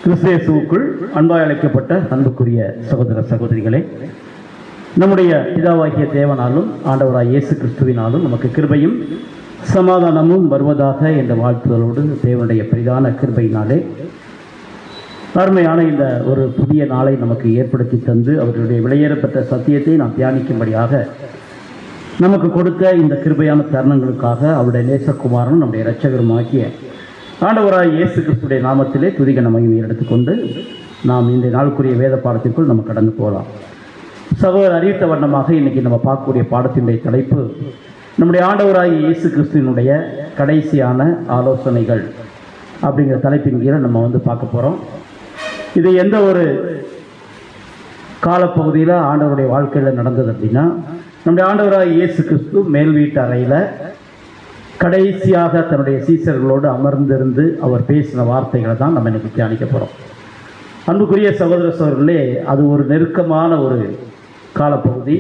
கிறிஸ்தேசுக்குள் அன்பாய் அழைக்கப்பட்ட அன்புக்குரிய சகோதர சகோதரிகளே, நம்முடைய பிதாவாகிய தேவனாலும் ஆண்டவராய் இயேசு கிறிஸ்துவினாலும் நமக்கு கிருபையும் சமாதானமும் வருவதாக என்ற வாழ்த்துதலோடு தேவனுடைய பெரிதான கிருபையினாலே அருமையான இந்த ஒரு புதிய நாளை நமக்கு ஏற்படுத்தி தந்து அவர்களுடைய விலையேறப்பட்ட சத்தியத்தை நாம் தியானிக்கும்படியாக நமக்கு கொடுத்த இந்த கிருபையான தருணங்களுக்காக அவருடைய நேசகுமாரனும் நம்முடைய இரட்சகருமாகிய ஆண்டவராய் இயேசு கிறிஸ்துடைய நாமத்திலே துதிகன மகிமையை எடுத்துக்கொண்டு நாம் இந்த நாளுக்குரிய வேத பாடத்திற்குள் நம்ம கடந்து போகலாம். சகோதரர் அறிவித்த வண்ணமாக இன்றைக்கி நம்ம பார்க்கக்கூடிய பாடத்தினுடைய தலைப்பு நம்முடைய ஆண்டவராய் இயேசு கிறிஸ்துவினுடைய கடைசியான ஆலோசனைகள் அப்படிங்கிற தலைப்பின் கீழே நம்ம பார்க்க போகிறோம். இது எந்த ஒரு காலப்பகுதியில் ஆண்டவருடைய வாழ்க்கையில் நடந்தது அப்படின்னா, நம்முடைய ஆண்டவராய் இயேசு கிறிஸ்து மேல் வீட்டு அறையில் கடைசியாக தன்னுடைய சீசர்களோடு அமர்ந்திருந்து அவர் பேசின வார்த்தைகளை தான் நம்ம இன்னைக்கு தியானிக்க போகிறோம். அன்புக்குரிய சகோதர சகோதரர்களே, அது ஒரு நெருக்கமான ஒரு காலப்பகுதி.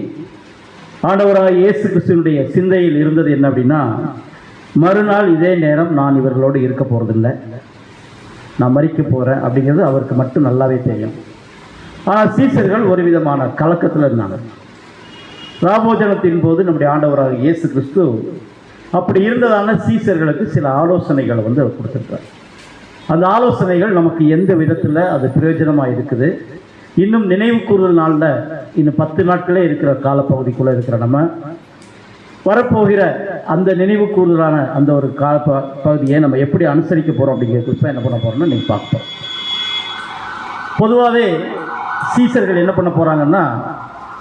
ஆண்டவராய் இயேசு கிறிஸ்துவினுடைய சிந்தையில் இருந்தது என்ன அப்படின்னா, மறுநாள் இதே நேரம் நான் இவர்களோடு இருக்க போகிறதில்லை, நான் மறிக்க போகிறேன் அப்படிங்கிறது அவருக்கு மட்டும் நல்லாவே தெரியும். ஆனால் சீசர்கள் ஒரு விதமான கலக்கத்தில் இருந்தாங்க. ராபோஜனத்தின் போது நம்முடைய ஆண்டவராக இயேசு கிறிஸ்து அப்படி இருந்ததான சீசர்களுக்கு சில ஆலோசனைகளை அவர் கொடுத்துருக்கார். அந்த ஆலோசனைகள் நமக்கு எந்த விதத்தில் அது பிரயோஜனமாக இருக்குது, இன்னும் நினைவு கூறுதல் நாளில் இன்னும் 10 நாட்களே இருக்கிற காலப்பகுதிக்குள்ளே இருக்கிற நம்ம வரப்போகிற அந்த நினைவு கூறுதலான அந்த ஒரு பகுதியை நம்ம எப்படி அனுசரிக்க போகிறோம் அப்படிங்கிறது என்ன பண்ண போகிறோம்னு நீங்கள் பார்ப்போம். பொதுவாகவே சீசர்கள் என்ன பண்ண போகிறாங்கன்னா,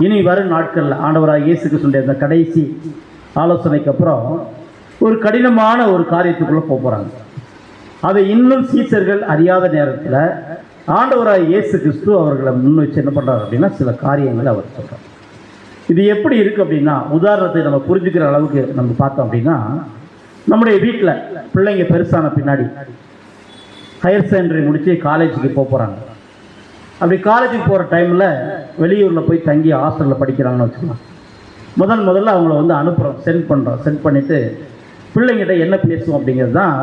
இனி வரும் நாட்களில் ஆண்டவராக இயேசு கிறிஸ்துவினுடைய அந்த கடைசி ஆலோசனைக்கு அப்புறம் ஒரு கடினமான ஒரு காரியத்துக்குள்ளே போகிறாங்க. அதை இன்னும் சீசர்கள் அறியாத நேரத்தில் ஆண்டவராக இயேசு கிறிஸ்து அவர்களை முன் வச்சு என்ன பண்ணுறாரு அப்படின்னா, சில காரியங்களை அவர் சொல்கிறார். இது எப்படி இருக்குது அப்படின்னா, உதாரணத்தை நம்ம புரிஞ்சுக்கிற அளவுக்கு நம்ம பார்த்தோம் அப்படின்னா, நம்முடைய வீட்டில் பிள்ளைங்க பெருசான பின்னாடி ஹையர் செகண்டரி முடித்து காலேஜுக்கு போகிறாங்க. அப்படி காலேஜுக்கு போகிற டைமில் வெளியூரில் போய் தங்கி ஹாஸ்டலில் படிக்கிறாங்கன்னு வச்சுக்கலாம். முதல்ல அவங்கள அனுப்புகிறோம், சென்ட் பண்ணிவிட்டு பிள்ளைங்கிட்ட என்ன பேசுவோம் அப்படிங்கிறது தான்.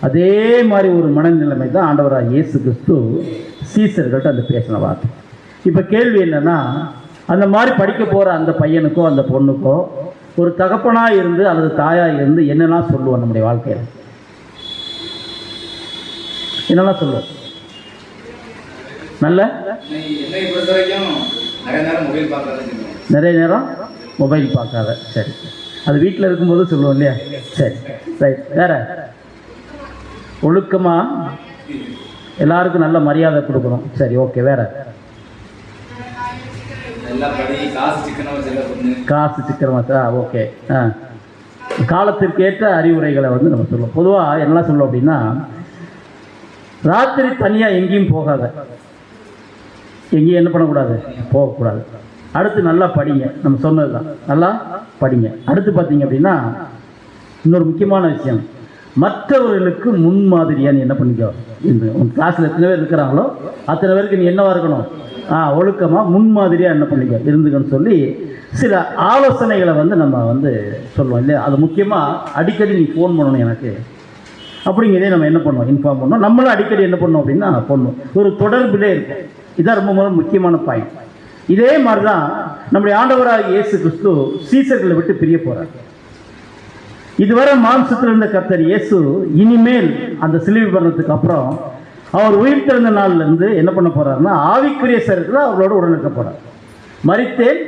அதே மாதிரி ஒரு மனநிலைமை தான் ஆண்டவராக இயேசு கிறிஸ்து சீசர்கள்ட்ட அந்த பேசின வார்த்தை. இப்போ கேள்வி என்னென்னா, அந்த மாதிரி படிக்க போகிற அந்த பையனுக்கோ அந்த பொண்ணுக்கோ ஒரு தகப்பனாக இருந்து அல்லது தாயாக இருந்து என்னெல்லாம் சொல்லுவோம் நம்முடைய வாழ்க்கையில்? என்னெல்லாம் சொல்லுவோம்? நல்ல நிறைய நேரம் மொபைல் பார்க்காத. சரி, அது வீட்டில் இருக்கும்போது சொல்லுவோம் இல்லையா? சரி, ரைட். வேற ஒழுக்கமாக எல்லாருக்கும் நல்ல மரியாதை கொடுக்கணும். சரி, ஓகே. வேற காசு சிக்கனமா. ஓகே. காலத்திற்கேற்ற அறிவுரைகளை நம்ம சொல்லுவோம். பொதுவாக என்னெல்லாம் சொல்லுவோம் அப்படின்னா, ராத்திரி தனியாக எங்கேயும் போகாத, எங்கேயும் என்ன பண்ணக்கூடாது, போகக்கூடாது. அடுத்து நல்லா படிங்க, நம்ம சொன்னது தான், நல்லா படிங்க. அடுத்து பார்த்தீங்க அப்படின்னா இன்னொரு முக்கியமான விஷயம், மற்றவர்களுக்கு முன்மாதிரியாக நீ என்ன பண்ணிக்கோ. இந்த உன் கிளாஸில் எத்தனை பேர் இருக்கிறாங்களோ அத்தனை பேருக்கு நீ என்னவா இருக்கணும், ஒழுக்கமாக முன்மாதிரியாக என்ன பண்ணிக்க இருந்துக்கன்னு சொல்லி சில ஆலோசனைகளை நம்ம சொல்லுவோம் இல்லையா? அது முக்கியமாக அடிக்கடி நீ ஃபோன் பண்ணணும் எனக்கு அப்படிங்கிறதே நம்ம என்ன பண்ணுவோம், இன்ஃபார்ம் பண்ணோம். நம்மளும் அடிக்கடி என்ன பண்ணோம் அப்படின்னா பண்ணுவோம், ஒரு தொடர்பிலே இருக்கும். இதான் ரொம்ப முக்கியமான பாயிண்ட். இதே மாதிரி தான் நம்முடைய ஆண்டவராக இயேசு கிறிஸ்து சீசர்களை விட்டு பிரிய போகிறார். இதுவரை மாம்சத்தில் இருந்த கர்த்தர் இயேசு இனிமேல் அந்த சிலுவை மரணத்துக்கு அப்புறம் அவர் உயிர் திறந்த நாள்லேருந்து என்ன பண்ண போகிறாருன்னா, ஆவிக்குரிய சரீரத்தில் அவர்களோட உடனிருக்க போகிறார். மரித்தேன்,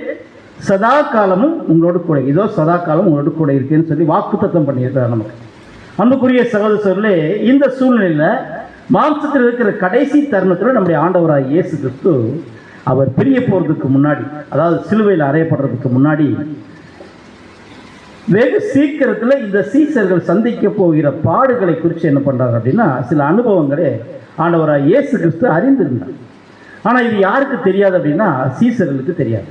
சதா காலமும் உங்களோடு கூட, இதோ சதா காலம் உங்களோடு கூட இருக்கேன்னு சொல்லி வாக்குத்தத்தம் பண்ணியிருக்கிறார் நமக்கு. அன்புக்குரிய சகோதரர்களே, இந்த சூழ்நிலையில் மாம்சத்தில் இருக்கிற கடைசி தருணத்தில் நம்முடைய ஆண்டவராக இயேசு கிறிஸ்து அவர் பிரிய போகிறதுக்கு முன்னாடி, அதாவது சிலுவையில் அறையப்படுறதுக்கு முன்னாடி, வெகு சீக்கிரத்தில் இந்த சீசர்கள் சந்திக்க போகிற பாடுகளை குறித்து என்ன பண்ணுறாங்க அப்படின்னா, சில அனுபவங்களே ஆண்டவராக இயேசு கிறிஸ்து அறிந்திருந்தார். ஆனால் இது யாருக்கு தெரியாது அப்படின்னா, சீசர்களுக்கு தெரியாது.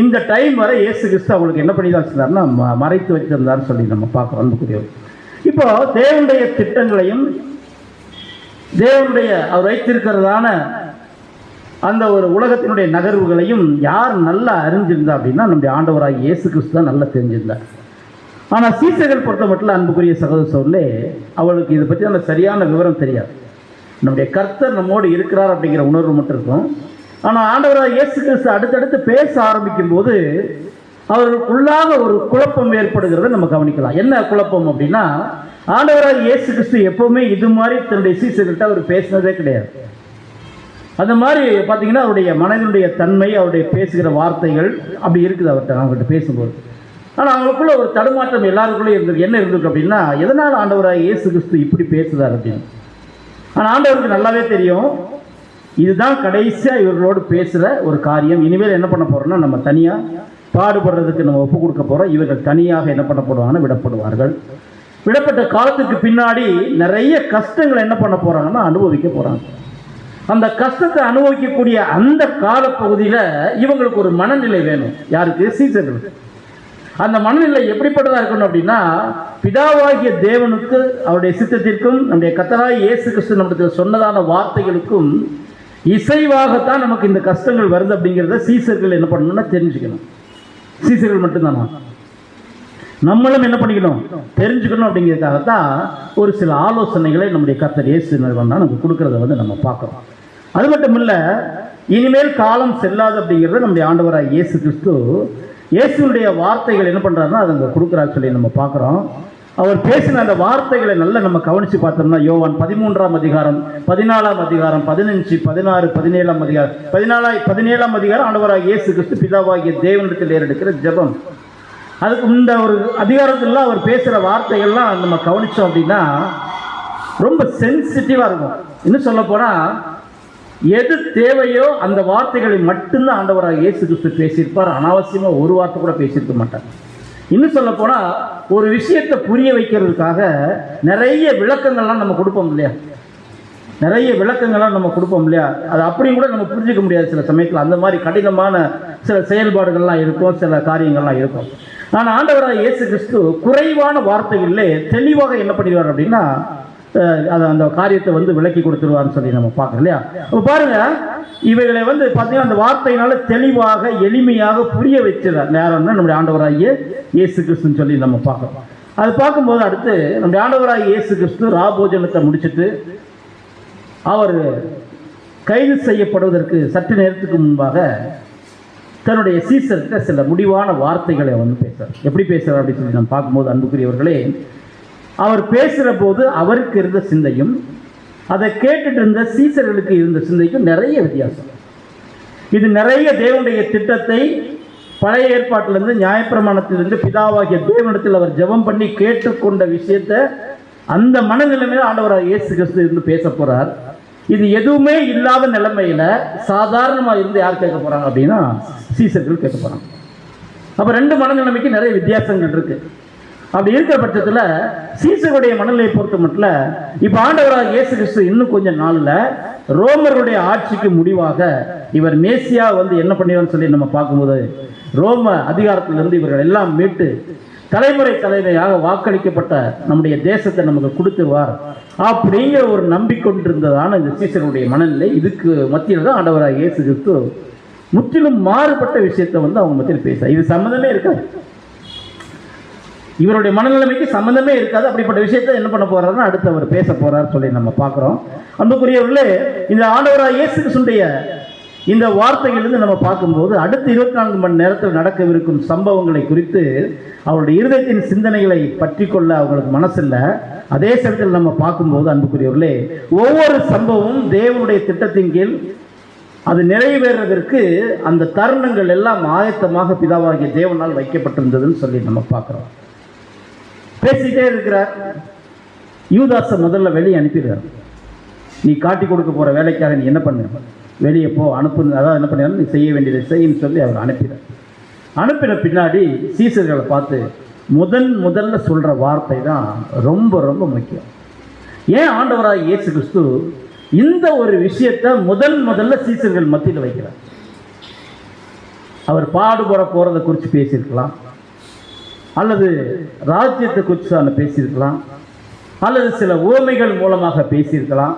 இந்த டைம் வரை இயேசு கிறிஸ்து அவங்களுக்கு என்ன பண்ணி தான் வச்சிருந்தாருன்னா, மறைத்து வச்சிருந்தாருன்னு சொல்லி நம்ம பார்க்குறோம். அன்புக்குரியவர், இப்போ தேவனுடைய திட்டங்களையும் தேவனுடைய அவர் வைத்திருக்கிறதான அந்த ஒரு உலகத்தினுடைய நகர்வுகளையும் யார் நல்லா அறிஞ்சிருந்தா அப்படின்னா, நம்முடைய ஆண்டவராக இயேசு கிறிஸ்து தான் நல்லா தெரிஞ்சிருந்தார். ஆனால் சீசர்கள் பொறுத்த மட்டும் அன்புக்குரிய சகோதரர்களே, அவளுக்கு இதை பற்றி அந்த சரியான விவரம் தெரியாது. நம்முடைய கர்த்தர் நம்மோடு இருக்கிறார் அப்படிங்கிற உணர்வு மட்டும் இருக்கும். ஆனால் ஆண்டவராக இயேசு கிறிஸ்து அடுத்தடுத்து பேச ஆரம்பிக்கும் போது அவர்களுக்குள்ளாக ஒரு குழப்பம் ஏற்படுகிறத நம்ம கவனிக்கலாம். என்ன குழப்பம் அப்படின்னா, ஆண்டவராக இயேசு கிறிஸ்து எப்பவுமே இது மாதிரி தன்னுடைய சீசர்கள்ட்ட அவர் பேசினதே கிடையாது. அந்த மாதிரி பார்த்தீங்கன்னா அவருடைய மனதினுடைய தன்மை, அவருடைய பேசுகிற வார்த்தைகள் அப்படி இருக்குது அவங்ககிட்ட பேசும்போது. ஆனால் அவங்களுக்குள்ள ஒரு தடுமாற்றம் எல்லாருக்குள்ளே இருந்தது. என்ன இருந்திருக்கு அப்படின்னா, எதனால் ஆண்டவராக இயேசு கிறிஸ்து இப்படி பேசுகிறார் அப்படின்னு. ஆனால் ஆண்டவருக்கு நல்லாவே தெரியும், இதுதான் கடைசியாக இவர்களோடு பேசுகிற ஒரு காரியம். இனிமேல் என்ன பண்ண போகிறோம்னா, நம்ம தனியாக பாடுபடுறதுக்கு நம்ம ஒப்பு கொடுக்க போகிறோம். இவர்கள் தனியாக என்ன பண்ண போடுவாங்கன்னா விடப்படுவார்கள். விடப்பட்ட காலத்துக்கு பின்னாடி நிறைய கஷ்டங்களை என்ன பண்ண போகிறாங்கன்னா அனுபவிக்க போகிறாங்க. அந்த கஷ்டத்தை அனுபவிக்கக்கூடிய அந்த காலப்பகுதியில் இவங்களுக்கு ஒரு மனநிலை வேணும். யாருக்கு? சீசர்களுக்கு. அந்த மனநிலை எப்படிப்பட்டதாக இருக்கணும் அப்படின்னா, பிதாவாகிய தேவனுக்கு அவருடைய சித்தத்திற்கும் நம்முடைய கர்த்தராகிய இயேசு கிறிஸ்து நம்மிடத்தில் சொன்னதான வார்த்தைகளுக்கும் இசைவாகத்தான் நமக்கு இந்த கஷ்டங்கள் வருது அப்படிங்கிறத சீசர்கள் என்ன பண்ணணும்னா தெரிஞ்சுக்கணும். சீசர்கள் மட்டும்தானா, நம்மளும் என்ன பண்ணிக்கணும், தெரிஞ்சுக்கணும். அப்படிங்கிறதுக்காகத்தான் ஒரு சில ஆலோசனைகளை நம்முடைய கர்த்தர் இயேசு நமக்கு கொடுக்கறத நம்ம பார்க்குறோம். அது மட்டும் இல்லை, இனிமேல் காலம் செல்லாது அப்படிங்கிறத நம்முடைய ஆண்டவராக இயேசு கிறிஸ்து இயேசுடைய வார்த்தைகள் என்ன பண்ணுறாருன்னா அதை அங்கே கொடுக்குறாரு சொல்லி நம்ம பார்க்குறோம். அவர் பேசின அந்த வார்த்தைகளை நல்லா நம்ம கவனித்து பார்த்தோம்னா, யோவான் 13ஆம் அதிகாரம் 14ஆம் அதிகாரம் 15 16 17ஆம் அதிகாரம் 17ஆம் அதிகாரம் ஆண்டவராக இயேசு கிறிஸ்து பிதாவாகிய தேவனிடத்தில் ஏறெடுக்கிற ஜெபம். அதுக்கு இந்த ஒரு அதிகாரத்தில் அவர் பேசுகிற வார்த்தைகள்லாம் நம்ம கவனித்தோம் அப்படின்னா ரொம்ப சென்சிட்டிவாக இருக்கும். இன்னும் சொல்ல போனால், எது தேவையோ அந்த வார்த்தைகளை மட்டும்தான் ஆண்டவராக இயேசு கிறிஸ்து பேசியிருப்பார். அனாவசியமாக ஒரு வார்த்தை கூட பேசியிருக்க மாட்டார். இன்னும் சொல்ல போனால், ஒரு விஷயத்தை புரிய வைக்கிறதுக்காக நிறைய விளக்கங்கள்லாம் நம்ம கொடுப்போம் இல்லையா, நிறைய விளக்கங்கள்லாம் நம்ம கொடுப்போம் இல்லையா, அது அப்படியும் கூட நம்ம புரிஞ்சிக்க முடியாது சில சமயத்தில். அந்த மாதிரி கடினமான சில செயல்பாடுகள்லாம் இருக்கும், சில காரியங்கள்லாம் இருக்கும். ஆனால் ஆண்டவராக இயேசு கிறிஸ்து குறைவான வார்த்தைகளிலே தெளிவாக என்ன பண்ணிடுவார் அப்படின்னா, அதை அந்த காரியத்தை விளக்கி கொடுத்துருவார்னு சொல்லி நம்ம பார்க்குறோம் இல்லையா. அப்போ பாருங்கள், இவைகளை பார்த்தீங்கன்னா அந்த வார்த்தையினால தெளிவாக எளிமையாக புரிய வச்சிடறார் நேரம்னா நம்முடைய ஆண்டவராகிய இயேசு கிறிஸ்துன்னு சொல்லி நம்ம பார்க்குறோம். அது பார்க்கும்போது அடுத்து நம்முடைய ஆண்டவராகிய இயேசு கிறிஸ்து ராபோஜனத்தை முடிச்சுட்டு அவர் கைது செய்யப்படுவதற்கு சற்று நேரத்துக்கு முன்பாக தன்னுடைய சீசர்கிட்ட சில முடிவான வார்த்தைகளை பேசுகிறார். எப்படி பேசுகிறார் அப்படின்னு சொல்லி நம்ம பார்க்கும்போது, அன்புக்குரியவர்களே, அவர் பேசுகிற போது அவருக்கு இருந்த சிந்தையும் அதை கேட்டுட்டு இருந்த சீசர்களுக்கு இருந்த சிந்தைக்கும் நிறைய வித்தியாசம். இது நிறைய தேவனுடைய திட்டத்தை பழைய ஏற்பாட்டிலிருந்து நியாயப்பிரமாணத்திலிருந்து பிதாவாகிய தேவனிடத்தில் அவர் ஜெபம் பண்ணி கேட்டுக்கொண்ட விஷயத்தை அந்த மனநிலைமையில் ஆண்டவராக இயேசு கிறிஸ்து இருந்து பேச போகிறார். இது எதுவுமே இல்லாத நிலைமையில் சாதாரணமாக இருந்து யார் கேட்க போகிறாங்க அப்படின்னா சீசர்கள் கேட்க போகிறாங்க. அப்போ ரெண்டு மனநிலைமைக்கு நிறைய வித்தியாசங்கள் இருக்குது. அப்படி இருக்கிற பட்சத்தில் சீசருடைய மனநிலையை பொறுத்த மட்டும் இப்போ ஆண்டவராக இயேசு கிறிஸ்து இன்னும் கொஞ்சம் நாளில் ரோமருடைய ஆட்சிக்கு முடிவாக இவர் மேசியா என்ன பண்ணிடுவான்னு சொல்லி நம்ம பார்க்கும்போது, ரோம அதிகாரத்திலிருந்து இவர்கள் எல்லாம் மீட்டு தலைமுறை தலைமையாக வாக்களிக்கப்பட்ட நம்முடைய தேசத்தை நமக்கு கொடுத்துருவார் அப்படிங்கிற ஒரு நம்பிக்கொண்டிருந்ததான இந்த சீசருடைய மனநிலை. இதுக்கு மத்தியில் தான் ஆண்டவராக இயேசு கிறிஸ்து முற்றிலும் மாறுபட்ட விஷயத்தை அவங்க மத்தியில் பேச, இது சம்மந்தமே இருக்காது, இவருடைய மனநிலைமைக்கு சம்மந்தமே இருக்காது. அப்படிப்பட்ட விஷயத்தை என்ன பண்ண போறாருன்னா அடுத்து அவர் பேச போறார் சொல்லி நம்ம பார்க்குறோம். அன்புக்குரியவர்களே, இந்த ஆண்டவராக இயேசு கிறிஸ்துடைய இந்த வார்த்தைகளிலிருந்து நம்ம பார்க்கும்போது அடுத்த 24 மணி நேரத்தில் நடக்கவிருக்கும் சம்பவங்களை குறித்து அவருடைய இருதயத்தின் சிந்தனைகளை பற்றி கொள்ள அவங்களுக்கு மனசில்லை. அதே சமயத்தில் நம்ம பார்க்கும்போது அன்புக்குரியவர்களே, ஒவ்வொரு சம்பவமும் தேவனுடைய திட்டத்தின் கீழ் அது நிறைவேறுவதற்கு அந்த தருணங்கள் எல்லாம் ஆயத்தமாக பிதாவாகிய தேவனால் வைக்கப்பட்டிருந்ததுன்னு சொல்லி நம்ம பார்க்குறோம். பேசிட்டே இருக்கிறார். யூதாசை முதல்ல வெளியே அனுப்பிடுறார். நீ காட்டி கொடுக்க போகிற வேலைக்காக நீ என்ன பண்ண, வெளியே போ, அனுப்பு, அதாவது என்ன பண்ணாலும் நீ செய்ய வேண்டியதை செய்யின்னு சொல்லி அவர் அனுப்பினார். அனுப்பின பின்னாடி சீசர்களை பார்த்து முதல்ல சொல்கிற வார்த்தை தான் ரொம்ப ரொம்ப முக்கியம். ஏன் ஆண்டவராக இயேசு கிறிஸ்து இந்த ஒரு விஷயத்தை முதல்ல சீசர்கள் மத்தியில் வைக்கிறார்? அவர் பாடுபட போகிறதை குறித்து பேசியிருக்கலாம், அல்லது ராஜ்யத்தை குறித்து பேசியிருக்கலாம், அல்லது சில உவமைகள் மூலமாக பேசியிருக்கலாம்.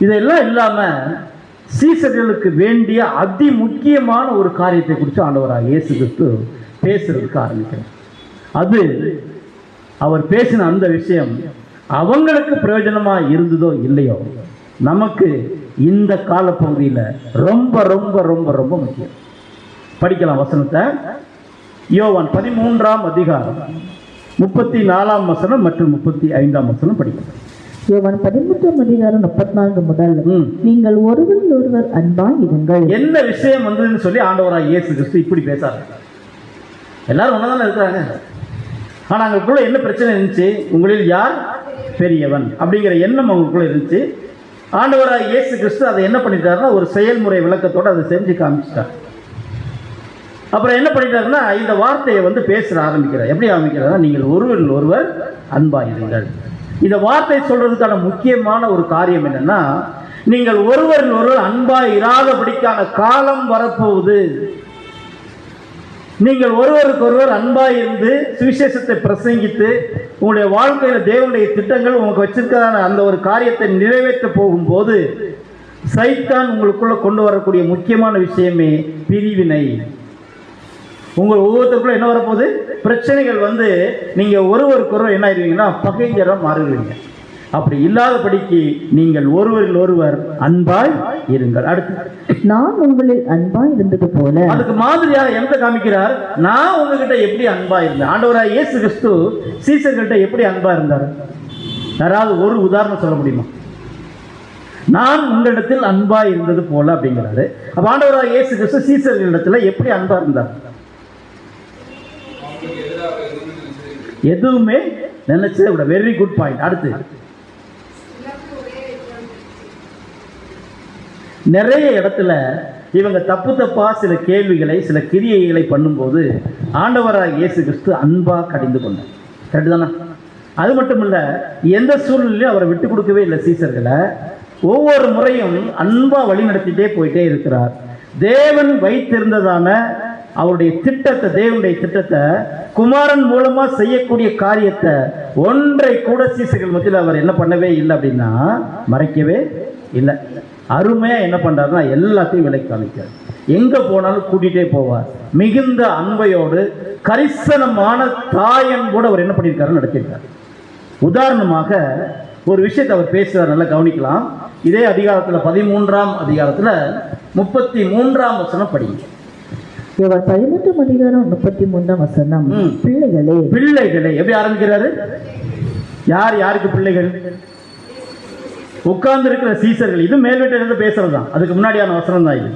இதெல்லாம் இல்லாமல் சீசர்களுக்கு வேண்டிய அதி முக்கியமான ஒரு காரியத்தை குறித்து ஆண்டவராக இயேசு கிறிஸ்து பேசுறதுக்கு ஆரம்பிக்கிறார். அது அவர் பேசின அந்த விஷயம் அவங்களுக்கு பிரயோஜனமா இருந்ததோ இல்லையோ, நமக்கு இந்த காலப்பகுதியில் ரொம்ப ரொம்ப ரொம்ப ரொம்ப முக்கியம். படிக்கலாம் வசனத்தை. யோவான் 13ஆம் அதிகாரம் 34ஆம் வசனம் மற்றும் 35ஆம் வசனம் படிக்கலாம். யோவான் 13ஆம் அதிகாரம் 34 முதல், நீங்கள் ஒருவர் ஒருவர் அன்பாய் இருங்கள். என்ன விஷயம் வந்ததுன்னு சொல்லி ஆண்டவராய் இயேசு கிறிஸ்து இப்படி பேசாரு. எல்லாரும் ஒன்னதானே இருக்கிறாங்க. ஆனா அவங்களுக்குள்ள என்ன பிரச்சனை இருந்துச்சு? உங்களில் யார் பெரியவன் அப்படிங்கிற எண்ணம் அவங்களுக்குள்ள இருந்துச்சு. ஆண்டவராய் இயேசு கிறிஸ்து அதை என்ன பண்ணிட்டாருன்னா ஒரு செயல்முறை விளக்கத்தோடு அதை செஞ்சு காமிச்சிட்டார். அப்புறம் என்ன பண்ணிட்டாருன்னா இந்த வார்த்தையை பேச ஆரம்பிக்கிறார். எப்படி ஆரம்பிக்கிறாருன்னா, நீங்கள் ஒருவரில் ஒருவர் அன்பாயிருங்கள். இந்த வார்த்தை சொல்றதுக்கான முக்கியமான ஒரு காரியம் என்னன்னா, நீங்கள் ஒருவரில் ஒருவர் அன்பாய் இராதபடிக்கான காலம் வரப்போகுது. நீங்கள் ஒருவருக்கு ஒருவர் அன்பாய் இருந்து சுவிசேஷத்தை பிரசங்கித்து உங்களுடைய வாழ்க்கையில தேவனுடைய திட்டங்கள் உங்களுக்கு வச்சிருக்கிறதான அந்த ஒரு காரியத்தை நிறைவேற்ற போகும்போது சைத்தான் உங்களுக்குள்ள கொண்டு வரக்கூடிய முக்கியமான விஷயமே பிரிவினை. உங்கள் ஒவ்வொருத்தருக்குள்ள என்ன வரப்போகுது? பிரச்சனைகள் நீங்க ஒருவருக்கு ஒருவர் என்ன ஆயிருவீங்கன்னா பகைஞராக மாறுவீங்க. அப்படி இல்லாதபடிக்கு நீங்கள் ஒருவரில் ஒருவர் அன்பாய் இருங்கள். அடுத்து, நான் உங்களில் அன்பாய் இருந்தது போல. அதுக்கு மாதிரியாக எந்த காமிக்கிறார்? நான் உங்ககிட்ட எப்படி அன்பா இருந்தேன். ஆண்டவராய் இயேசு கிறிஸ்து சீசர்கிட்ட எப்படி அன்பா இருந்தார்? யாராவது ஒரு உதாரணம் சொல்ல முடியுமா? நான் உங்களிடத்தில் அன்பா இருந்தது போல அப்படிங்கிறாரு. அப்ப ஆண்டவராய் இயேசு கிறிஸ்து சீசர்களிடத்துல எப்படி அன்பா இருந்தார்? எதுவுமே நினைச்சதை விட. Very good point. அடுத்து, நிறைய இடத்துல இவங்க தப்பு தப்பா சில கேள்விகளை சில கிரியைகளை பண்ணும்போது ஆண்டவராக இயேசு கிறிஸ்து அன்பா கடிந்து கொண்டார். கரெக்டு தானே? அது மட்டும் இல்லை, எந்த சூழ்நிலையும் அவரை விட்டு கொடுக்கவே இல்லை. சீசர்களை ஒவ்வொரு முறையும் அன்பா வழி நடத்திட்டே போயிட்டே இருக்கிறார். தேவன் வைத்திருந்ததான அவருடைய திட்டத்தை, தேவனுடைய திட்டத்தை, குமாரன் மூலமா செய்யக்கூடிய காரியத்தை ஒன்றை கூட சீசர்கள் மத்தியில் அவர் என்ன பண்ணவே இல்லை அப்படின்னா மறைக்கவே இல்லை. அருமையா என்ன பண்றாருன்னா எல்லாத்தையும் விலை காமிக்கிறார். எங்க போனாலும் கூட்டிகிட்டே போவார். மிகுந்த அன்பையோடு கரிசனமான தாயன் கூட அவர் என்ன பண்ணியிருக்காரு, நடத்தியிருக்கார். உதாரணமாக ஒரு விஷயத்தை அவர் பேசுகிறார், நல்லா கவனிக்கலாம். இதே அதிகாரத்தில் 13ஆம் அதிகாரத்தில் 33ஆம் வசனம் படிங்க. 13ஆம் அதிகாரம் 33ஆம் வசனம். பிள்ளைகளே, பிள்ளைகளே எப்படி ஆரம்பிக்கிறாரு? யார் யாருக்கு பிள்ளைகள்? உட்கார்ந்து இருக்கிற சீசர்கள். இது மேல்வீட்டிலிருந்து பேசுறது தான். அதுக்கு முன்னாடியான வசனம் தான் இது.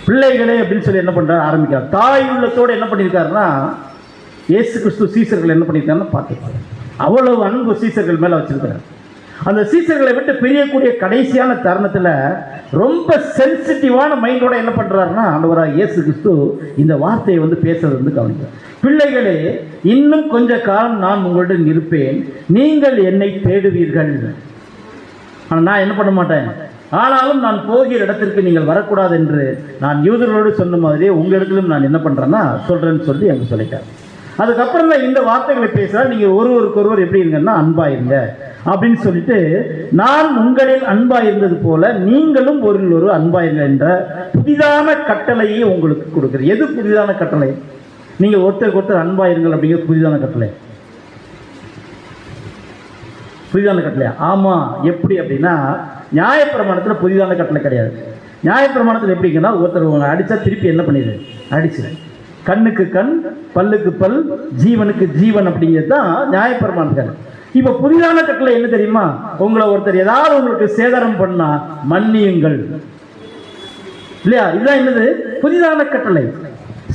பிள்ளைகளே அப்படின்னு சொல்லி என்ன பண்றாரு, ஆரம்பிக்கிறார். தாய் உள்ளத்தோடு என்ன பண்ணியிருக்காருன்னா இயேசு கிறிஸ்து சீசர்கள் என்ன பண்ணியிருக்காருன்னு பார்த்துருக்காரு. அவ்வளவு அன்பு சீசர்கள் மேல வச்சிருக்கிறார். அந்த சீசர்களை விட்டு பிரியக்கூடிய கடைசியான தருணத்தில் ரொம்ப சென்சிட்டிவான மைண்டோட என்ன பண்றாருன்னா ஆண்டவராக இயேசு கிறிஸ்து இந்த வார்த்தையை பேசுறது கவனிக்கிறார். பிள்ளைகளே, இன்னும் கொஞ்ச காலம் நான் உங்களுடன் இருப்பேன், நீங்கள் என்னை தேடுவீர்கள். ஆனால் நான் என்ன பண்ண மாட்டேன். ஆனாலும் நான் போகிற இடத்திற்கு நீங்கள் வரக்கூடாது என்று நான் யூதர்களோடு சொன்ன மாதிரியே உங்களிடத்திலும் நான் என்ன பண்றேன்னா சொல்றேன்னு சொல்லி அங்கே சொல்லிட்டார். அதுக்கப்புறம் தான் இந்த வார்த்தைகளை பேசுறா. நீங்க ஒருவருக்கு ஒருவர் எப்படி இருங்கன்னா அன்பாயிருங்க அப்படின்னு சொல்லிட்டு, நான் உங்களில் அன்பாயிருந்தது போல நீங்களும் ஒருவர் ஒரு அன்பாயிருங்க என்ற புதிதான கட்டளையை உங்களுக்கு கொடுக்குறேன். எது புதிதான கட்டளை? நீங்க ஒருத்தருக்கு ஒருத்தர் அன்பாயிருங்கள் அப்படிங்கிற புதிதான கட்டளை. புதிதான கட்டளையா? ஆமா. எப்படி அப்படின்னா நியாயப்பிரமாணத்தில் புதிதான கட்டளை கிடையாது. நியாயப்பிரமாணத்தில் எப்படிங்கன்னா ஒருத்தர் அடிச்சா திருப்பி என்ன பண்ணிடு, அடிச்சு கண்ணுக்கு கண், பல்லுக்கு பல், ஜீவனுக்கு ஜீவன் அப்படிங்கிறது தான் நியாயப்பிரமாணம். இப்ப புதிதான கட்டளை என்ன தெரியுமா? உங்களை ஒருத்தர் ஏதாவது உங்களுக்கு சேதாரம் பண்ணா மன்னியுங்கள், இல்லையா? இதுதான் என்னது புதிதான கட்டளை.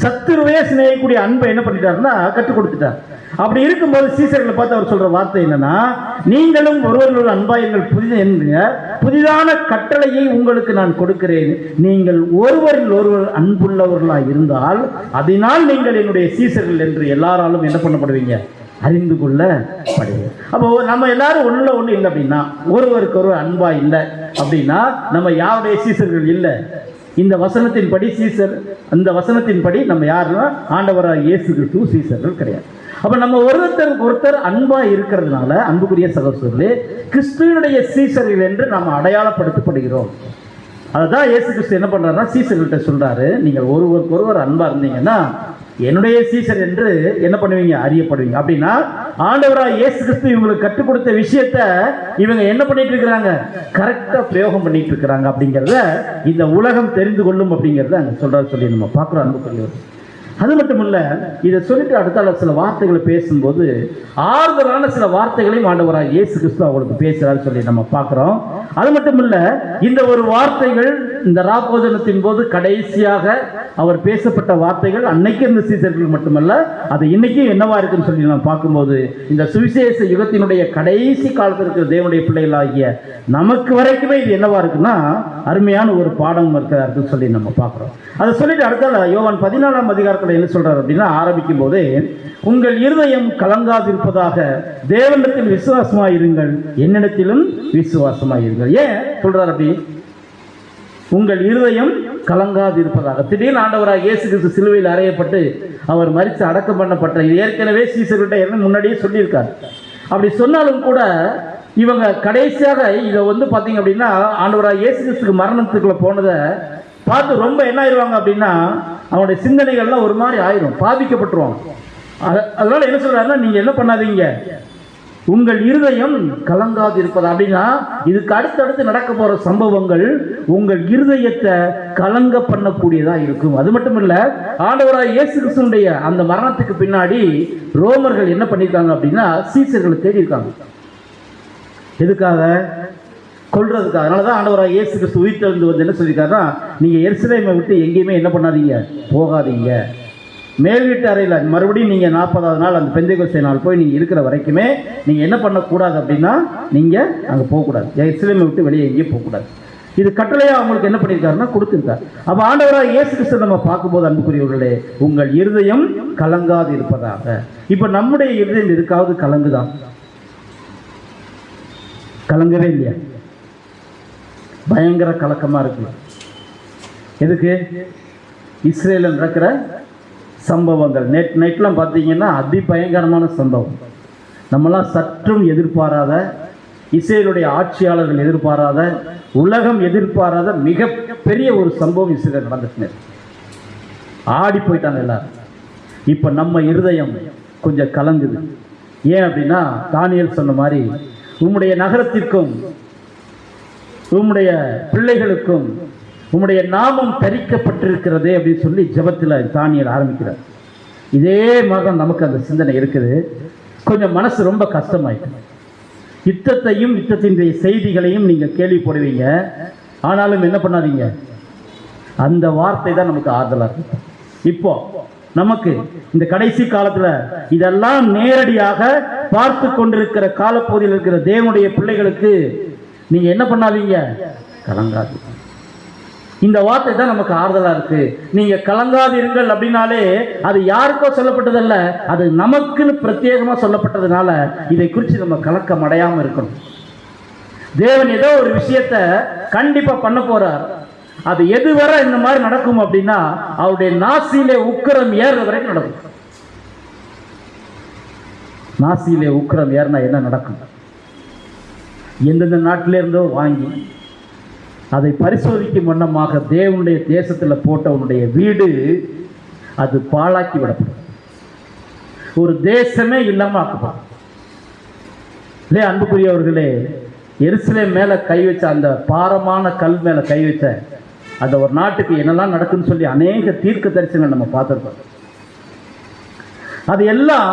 சத்துருவே சிநேகிக்கூடிய அன்பை என்ன பண்ணிட்டாருன்னா கற்றுக் கொடுத்துட்டார். அப்படி இருக்கும்போது சீசர்களை பார்த்து அவர் சொல்ற வார்த்தை என்னன்னா, நீங்களும் ஒருவரோடு அன்பாயிருங்கள், புதிதான கட்டளையை உங்களுக்கு நான் கொடுக்கிறேன். நீங்கள் ஒருவரில் ஒருவர் அன்புள்ளவர்களாக இருந்தால் அதனால் நீங்கள் என்னுடைய சீசர்கள் என்று எல்லாராலும் என்ன பண்ணப்படுவீங்க, அறிந்து கொள்ளப்படுவீங்க. அப்போ நம்ம எல்லாரும் ஒண்ணுல ஒண்ணு இல்லை அப்படின்னா, ஒருவருக்கு ஒருவர் அன்பா இல்லை அப்படின்னா நம்ம யாருடைய சீசர்கள் இல்லை. இந்த வசனத்தின்படி சீசர், அந்த வசனத்தின்படி நம்ம யாருன்னா ஆண்டவராக இயேசு கிறிஸ்து சீசர்கள் கிடையாது. அப்ப நம்ம ஒருத்தருக்கு ஒருத்தர் அன்பா இருக்கிறதுனால அன்புக்குரிய சகோதரர்களே கிறிஸ்துவனுடைய சீசர்கள் என்று நாம் அடையாளப்படுத்தப்படுகிறோம். அதுதான் இயேசு கிறிஸ்து என்ன பண்றாருன்னா சீசர்கள்ட்ட சொல்றாரு, நீங்கள் ஒருவருக்கு ஒருவர் அன்பா இருந்தீங்கன்னா என்னுடைய சீசர் என்று என்ன பண்ணுவீங்க, அறியப்படுவீங்க. அப்படின்னா ஆண்டவராக இயேசு கிறிஸ்து இவங்களுக்கு கற்றுக் கொடுத்த விஷயத்த இவங்க என்ன பண்ணிட்டு இருக்கிறாங்க, கரெக்டா பிரயோகம் பண்ணிட்டு இருக்கிறாங்க அப்படிங்கிறத இந்த உலகம் தெரிந்து கொள்ளும் அப்படிங்கிறத அங்க சொல்றாரு சொல்லி நம்ம பார்க்கிறோம் அன்புக்குரியவர். அது மட்டும் இல்ல, இதை சொல்லிட்டு அடுத்தால சில வார்த்தைகளை பேசும்போது ஆறுதலான சில வார்த்தைகளையும் ஆண்டவராக இயேசு கிறிஸ்து அவங்களுக்கு பேசுறாரு சொல்லி நம்ம பார்க்கிறோம். அது மட்டும் இல்ல, இந்த ஒரு வார்த்தைகள் இந்த ராப்போஜனத்தின் போது கடைசியாக அவர் பேசப்பட்ட வார்த்தைகள் அன்னைக்கு இருந்த சீசர்கள் மட்டுமல்ல, அது இன்னைக்கும் என்னவா இருக்குன்னு சொல்லி நம்ம பார்க்கும்போது இந்த சுவிசேஷ யுகத்தினுடைய கடைசி காலத்தில் இருக்கிற தேவனுடைய பிள்ளைகளாகிய நமக்கு வரைக்குமே இது என்னவா இருக்குன்னா அருமையான ஒரு பாடம் இருக்கிறார்கள் சொல்லி நம்ம பார்க்கிறோம். அதை சொல்லிட்டு அடுத்தால யோவான் 14ஆம் அதிகாரத்தில் என்ன சொல்றாரு அப்படின்னா, ஆரம்பிக்கும் போதே உங்கள் இருதயம் கலங்காதிருப்பதாக தேவனிடத்தில் விசுவாசமாயிருங்கள், என்னிடத்திலும் விசுவாசமாயிருங்கள். ஏன் சொல்றாரு அப்படி, உங்கள் இருதயம் கலங்காதிருப்பதாக? திடீர்னு ஆண்டவராக இயேசு கிறிஸ்து சிலுவையில் அறையப்பட்டு அவர் மரித்து அடக்கம் பண்ணப்பட்ட இது ஏற்கனவே சீசர்கிட்ட முன்னாடியே சொல்லியிருக்காரு. அப்படி சொன்னாலும் கூட இவங்க கடைசியாக இதை பார்த்தீங்க அப்படின்னா ஆண்டவராக இயேசு கிறிஸ்துக்கு மரணத்துக்குள்ள போனதை பார்த்து ரொம்ப என்ன ஆயிடுவாங்க அப்படின்னா அவனுடைய சிந்தனைகள்லாம் ஒரு மாதிரி ஆயிரும், பாதிக்கப்பட்டுருவாங்க. அதனால என்ன சொல்றாருன்னா, நீங்க என்ன பண்ணாதீங்க, உங்கள் இருதயம் கலங்காது இருப்பதா? அப்படின்னா இதுக்கு அடுத்தடுத்து நடக்க போற சம்பவங்கள் உங்கள் இருதயத்தை கலங்க பண்ணக்கூடியதா இருக்கும். அது மட்டும் இல்ல, ஆண்டவராக இயேசு கிறிஸ்துவினுடைய அந்த மரணத்துக்கு பின்னாடி ரோமர்கள் என்ன பண்ணிருக்காங்க அப்படின்னா சீசர்களை தேடி இருக்காங்க. எதுக்காக? கொல்றதுக்காக. அதனாலதான் ஆண்டவராக இயேசு கிறிஸ்து உயிர்த்தெழுந்து வந்து என்ன சொல்லியிருக்காருன்னா, நீங்க எருசலேமை விட்டு எங்கேயுமே என்ன பண்ணாதீங்க, போகாதீங்க. மேல் வீட்டு அறையில் மறுபடியும் நீங்கள் 40ஆவது நாள் அந்த பெந்தைக்கோஸ்தே நாள் போய் நீங்கள் இருக்கிற வரைக்குமே நீங்கள் என்ன பண்ணக்கூடாது அப்படின்னா நீங்கள் அங்கே போகக்கூடாது, எருசலேமை விட்டு வெளியே எங்கேயும் போகக்கூடாது. இது கட்டளையாக அவங்களுக்கு என்ன பண்ணியிருக்காருன்னா கொடுத்துருக்காரு. அப்போ ஆண்டவராக இயேசு கிறிஸ்து நம்ம பார்க்கும்போது அன்புக்குரியவர்களே, உங்கள் இருதயம் கலங்காது இருப்பதாக. இப்போ நம்முடைய இருதயம் எதுக்காவது கலங்குதான்? கலங்கவே இல்லையா? பயங்கர கலக்கமாக இருக்கு. எதுக்கு? இஸ்ரேலில் நடக்கிற சம்பவங்கள் நைட்லாம் பார்த்தீங்கன்னா அதிபயங்கரமான சம்பவம். நம்மளாம் சற்றும் எதிர்பாராத, இஸ்ரேலுடைய ஆட்சியாளர்கள் எதிர்பாராத, உலகம் எதிர்பாராத மிகப்பெரிய ஒரு சம்பவம் இஸ்ரேல் நடந்துச்சு. ஆடி போயிட்டாங்க எல்லாரும். இப்போ நம்ம இருதயம் கொஞ்சம் கலங்குது. ஏன் அப்படின்னா தானியேல் சொன்ன மாதிரி உம்முடைய நகரத்திற்கும் உம்முடைய பிள்ளைகளுக்கும் உம்முடைய நாமம் தரிக்கப்பட்டிருக்கிறதே அப்படின்னு சொல்லி ஜெபத்தில் தானியேல் ஆரம்பிக்கிறார். இதே மாதிரி நமக்கு அந்த சிந்தனை இருக்குது. கொஞ்சம் மனசு ரொம்ப கஷ்டமாயிட்டு. யுத்தத்தையும் யுத்தத்தினுடைய செய்திகளையும் நீங்கள் கேள்விப்படுவீங்க, ஆனாலும் என்ன பண்ணாதீங்க, அந்த வார்த்தை தான் நமக்கு ஆறுதலாக இருக்கு. இப்போ நமக்கு இந்த கடைசி காலத்தில் இதெல்லாம் நேரடியாக பார்த்து கொண்டிருக்கிற காலப்பகுதியில் இருக்கிற தேவனுடைய பிள்ளைகளுக்கு நீங்க என்ன பண்ணாதீங்க, கலங்காது. இந்த வார்த்தை தான் நமக்கு ஆறுதலா இருக்கு. நீங்க கலங்காதீர்கள் அப்படின்னாலே அது யாருக்கோ சொல்லப்பட்டதல்ல, அது நமக்குன்னு பிரத்யேகமா சொல்லப்பட்டதுனால இதை குறித்து நம்ம கலக்கம் அடையாம இருக்கணும். தேவன் ஏதோ ஒரு விஷயத்தை கண்டிப்பா பண்ண போறார். அது எதுவரை இந்த மாதிரி நடக்கும் அப்படின்னா அவருடைய நாசியிலே உக்கிரம் ஏறுற வரைக்கும் நடக்கும். நாசியிலே உக்கிரம் ஏறினா என்ன நடக்கும்? எந்தெந்த நாட்டிலிருந்தோ வாங்கி அதை பரிசோதிக்கும் வண்ணமாக தேவனுடைய தேசத்தில் போட்டவனுடைய வீடு அது பாழாக்கி விடப்படும். ஒரு தேசமே இல்லாமல் ஆக்கப்படும். இல்லையா அன்புக்குரியவர்களே? எருசலேம் மேலே கை வச்ச, அந்த பாரமான கல் மேலே கை வச்ச அந்த ஒரு நாட்டுக்கு என்னெல்லாம் நடக்குன்னு சொல்லி அநேக தீர்க்க தரிசனங்கள் நம்ம பார்த்துருக்கோம். அது எல்லாம்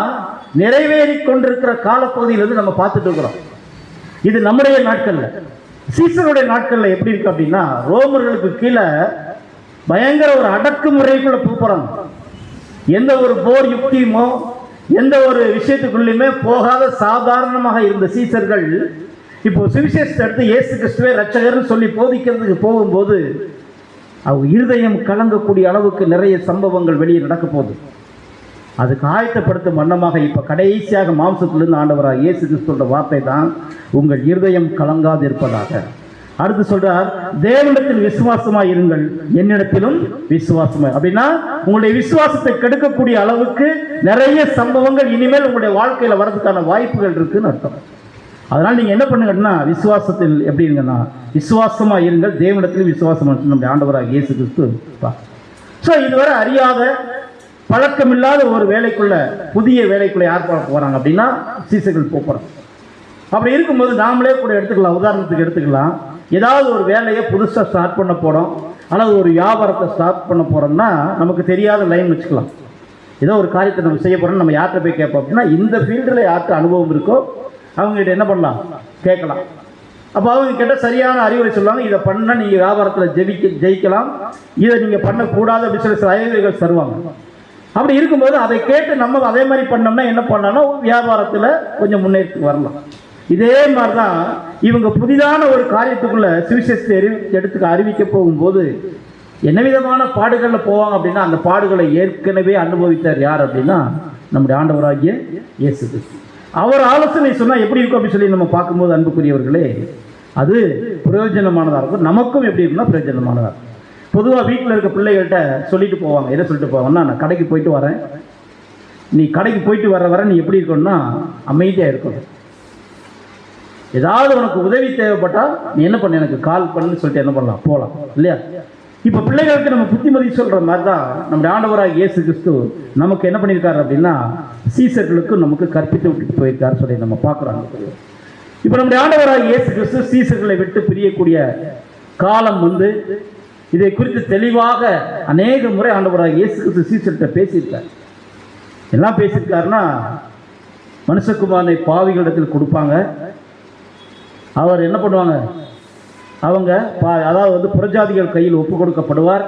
நிறைவேறி கொண்டிருக்கிற காலப்பகுதியிலிருந்து நம்ம பார்த்துட்டு இருக்கிறோம். இது நம்முடைய நாட்கள்ல, சீசருடைய நாட்கள்ல எப்படி இருக்கு அப்படின்னா, ரோமர்களுக்கு கீழே பயங்கர ஒரு அடக்குமுறைக்குள்ள போறாங்க. எந்த ஒரு போர் யுக்தியுமோ எந்த ஒரு விஷயத்துக்குள்ளயுமே போகாத சாதாரணமாக இருந்த சீசர்கள் இப்போ சுவிசேஷத்தை எடுத்து இயேசு கிறிஸ்துவே ரட்சகர்னு சொல்லி போதிக்கிறதுக்கு போகும்போது அவங்க இருதயம் கலங்கக்கூடிய அளவுக்கு நிறைய சம்பவங்கள் வெளியே நடக்க போகுது. அதுக்கு ஆயத்தப்படுத்தும் வண்ணமாக இப்போ கடைசியாக மாம்சத்திலிருந்து ஆண்டவராக இயேசு கிறிஸ்துவோட வார்த்தை தான், உங்கள் இருதயம் கலங்காது இருப்பதாக. அடுத்து சொல்றார், தேவனிடத்தில் விசுவாசமாய் இருங்கள், என்னிடத்திலும் விசுவாசமாய். அப்படின்னா உங்களுடைய விசுவாசத்தை கெடுக்கக்கூடிய அளவுக்கு நிறைய சம்பவங்கள் இனிமேல் உங்களுடைய வாழ்க்கையில் வர்றதுக்கான வாய்ப்புகள் இருக்குன்னு அர்த்தம். அதனால் நீங்கள் என்ன பண்ணுங்கன்னா, விசுவாசத்தில் எப்படி இருங்கன்னா விசுவாசமா இருங்கள், தேவனிடத்திலும் விசுவாசம் நம்முடைய ஆண்டவராக இயேசு கிறிஸ்து. ஸோ இதுவரை அறியாத பழக்கமில்லாத ஒரு வேலைக்குள்ள, புதிய வேலைக்குள்ள யார் போறாங்க அப்படின்னா சீசர்கள் போறாங்க. அப்படி இருக்கும்போது நாமளே கூட எடுத்துக்கலாம். உதாரணத்துக்கு எடுத்துக்கலாம், ஏதாவது ஒரு வேலையை புதுசாக ஸ்டார்ட் பண்ண போறோம் அல்லது ஒரு வியாபாரத்தை ஸ்டார்ட் பண்ண போறோம்னா நமக்கு தெரியாத லைன் வச்சுக்கலாம். ஏதோ ஒரு காரியத்தை நம்ம செய்ய போறோம், நம்ம யார்கிட்ட போய் கேட்போம் அப்படின்னா இந்த ஃபீல்டில் யார்கிட்ட அனுபவம் இருக்கோ அவங்ககிட்ட என்ன பண்ணலாம், கேட்கலாம். அப்போ அவங்க கிட்ட சரியான அறிவுரை சொல்லுவாங்க. இதை பண்ணால் நீங்கள் வியாபாரத்தில் ஜெயிக்கலாம், இதை நீங்கள் பண்ணக்கூடாது அப்படின்னு சொல்லி சில அறிவுரைகள் தருவாங்க. அப்படி இருக்கும்போது அதை கேட்டு நம்ம அதே மாதிரி பண்ணோம்னா என்ன பண்ணோம்னா வியாபாரத்தில் கொஞ்சம் முன்னேற்றி வரலாம். இதே மாதிரி தான் இவங்க புதிதான ஒரு காரியத்துக்குள்ள சுவிசேஷத்தை எடுத்துக்க அறிவிக்க போகும்போது என்ன விதமான பாடுகளில் போவாங்க அப்படின்னா அந்த பாடுகளை ஏற்கனவே அனுபவித்தார் யார் அப்படின்னா நம்முடைய ஆண்டவராகிய இயேசு கிறிஸ்து. அவர் ஆலோசனை சொன்னால் எப்படி இருக்கும் அப்படின்னு சொல்லி நம்ம பார்க்கும்போது அன்புக்குரியவர்களே அது பிரயோஜனமானதாக இருக்கும். நமக்கும் எப்படி இருக்குன்னா பிரயோஜனமானதாக இருக்கும். பொதுவாக வீட்டில் இருக்க பிள்ளைகள்கிட்ட சொல்லிட்டு போவாங்க. என்ன சொல்லிட்டு போவாங்கன்னா, நான் கடைக்கு போயிட்டு வரேன், நீ கடைக்கு போயிட்டு வர நீ எப்படி இருக்கணும்னா அமைதியாக இருக்கணும். ஏதாவது உனக்கு உதவி தேவைப்பட்டால் நீ என்ன பண்ண, எனக்கு கால் பண்ணுன்னு சொல்லிட்டு என்ன பண்ணலாம், போகலாம் இல்லையா? இப்போ பிள்ளைகளுக்கு நம்ம புத்திமதி சொல்கிற மாதிரி தான் நம்முடைய ஆண்டவராக இயேசு கிறிஸ்து நமக்கு என்ன பண்ணியிருக்காரு அப்படின்னா சீசர்களுக்கு நமக்கு கற்பித்து விட்டுட்டு போயிருக்காரு சொல்லி நம்ம பார்க்குறோம். இப்போ நம்முடைய ஆண்டவராக இயேசு கிறிஸ்து சீசர்களை விட்டு பிரியக்கூடிய காலம் வந்து இதை குறித்து தெளிவாக அநேக முறை ஆண்டவராக இயேசு கிறிஸ்து சீசர்கிட்ட பேசியிருக்கார். எல்லாம் பேசியிருக்காருன்னா மனுஷகுமாரனை பாவிகளிடத்தில் கொடுப்பாங்க. அவர் என்ன பண்ணுவாங்க, அவங்க அதாவது வந்து புறஜாதிகள் கையில் ஒப்பு கொடுக்கப்படுவார்.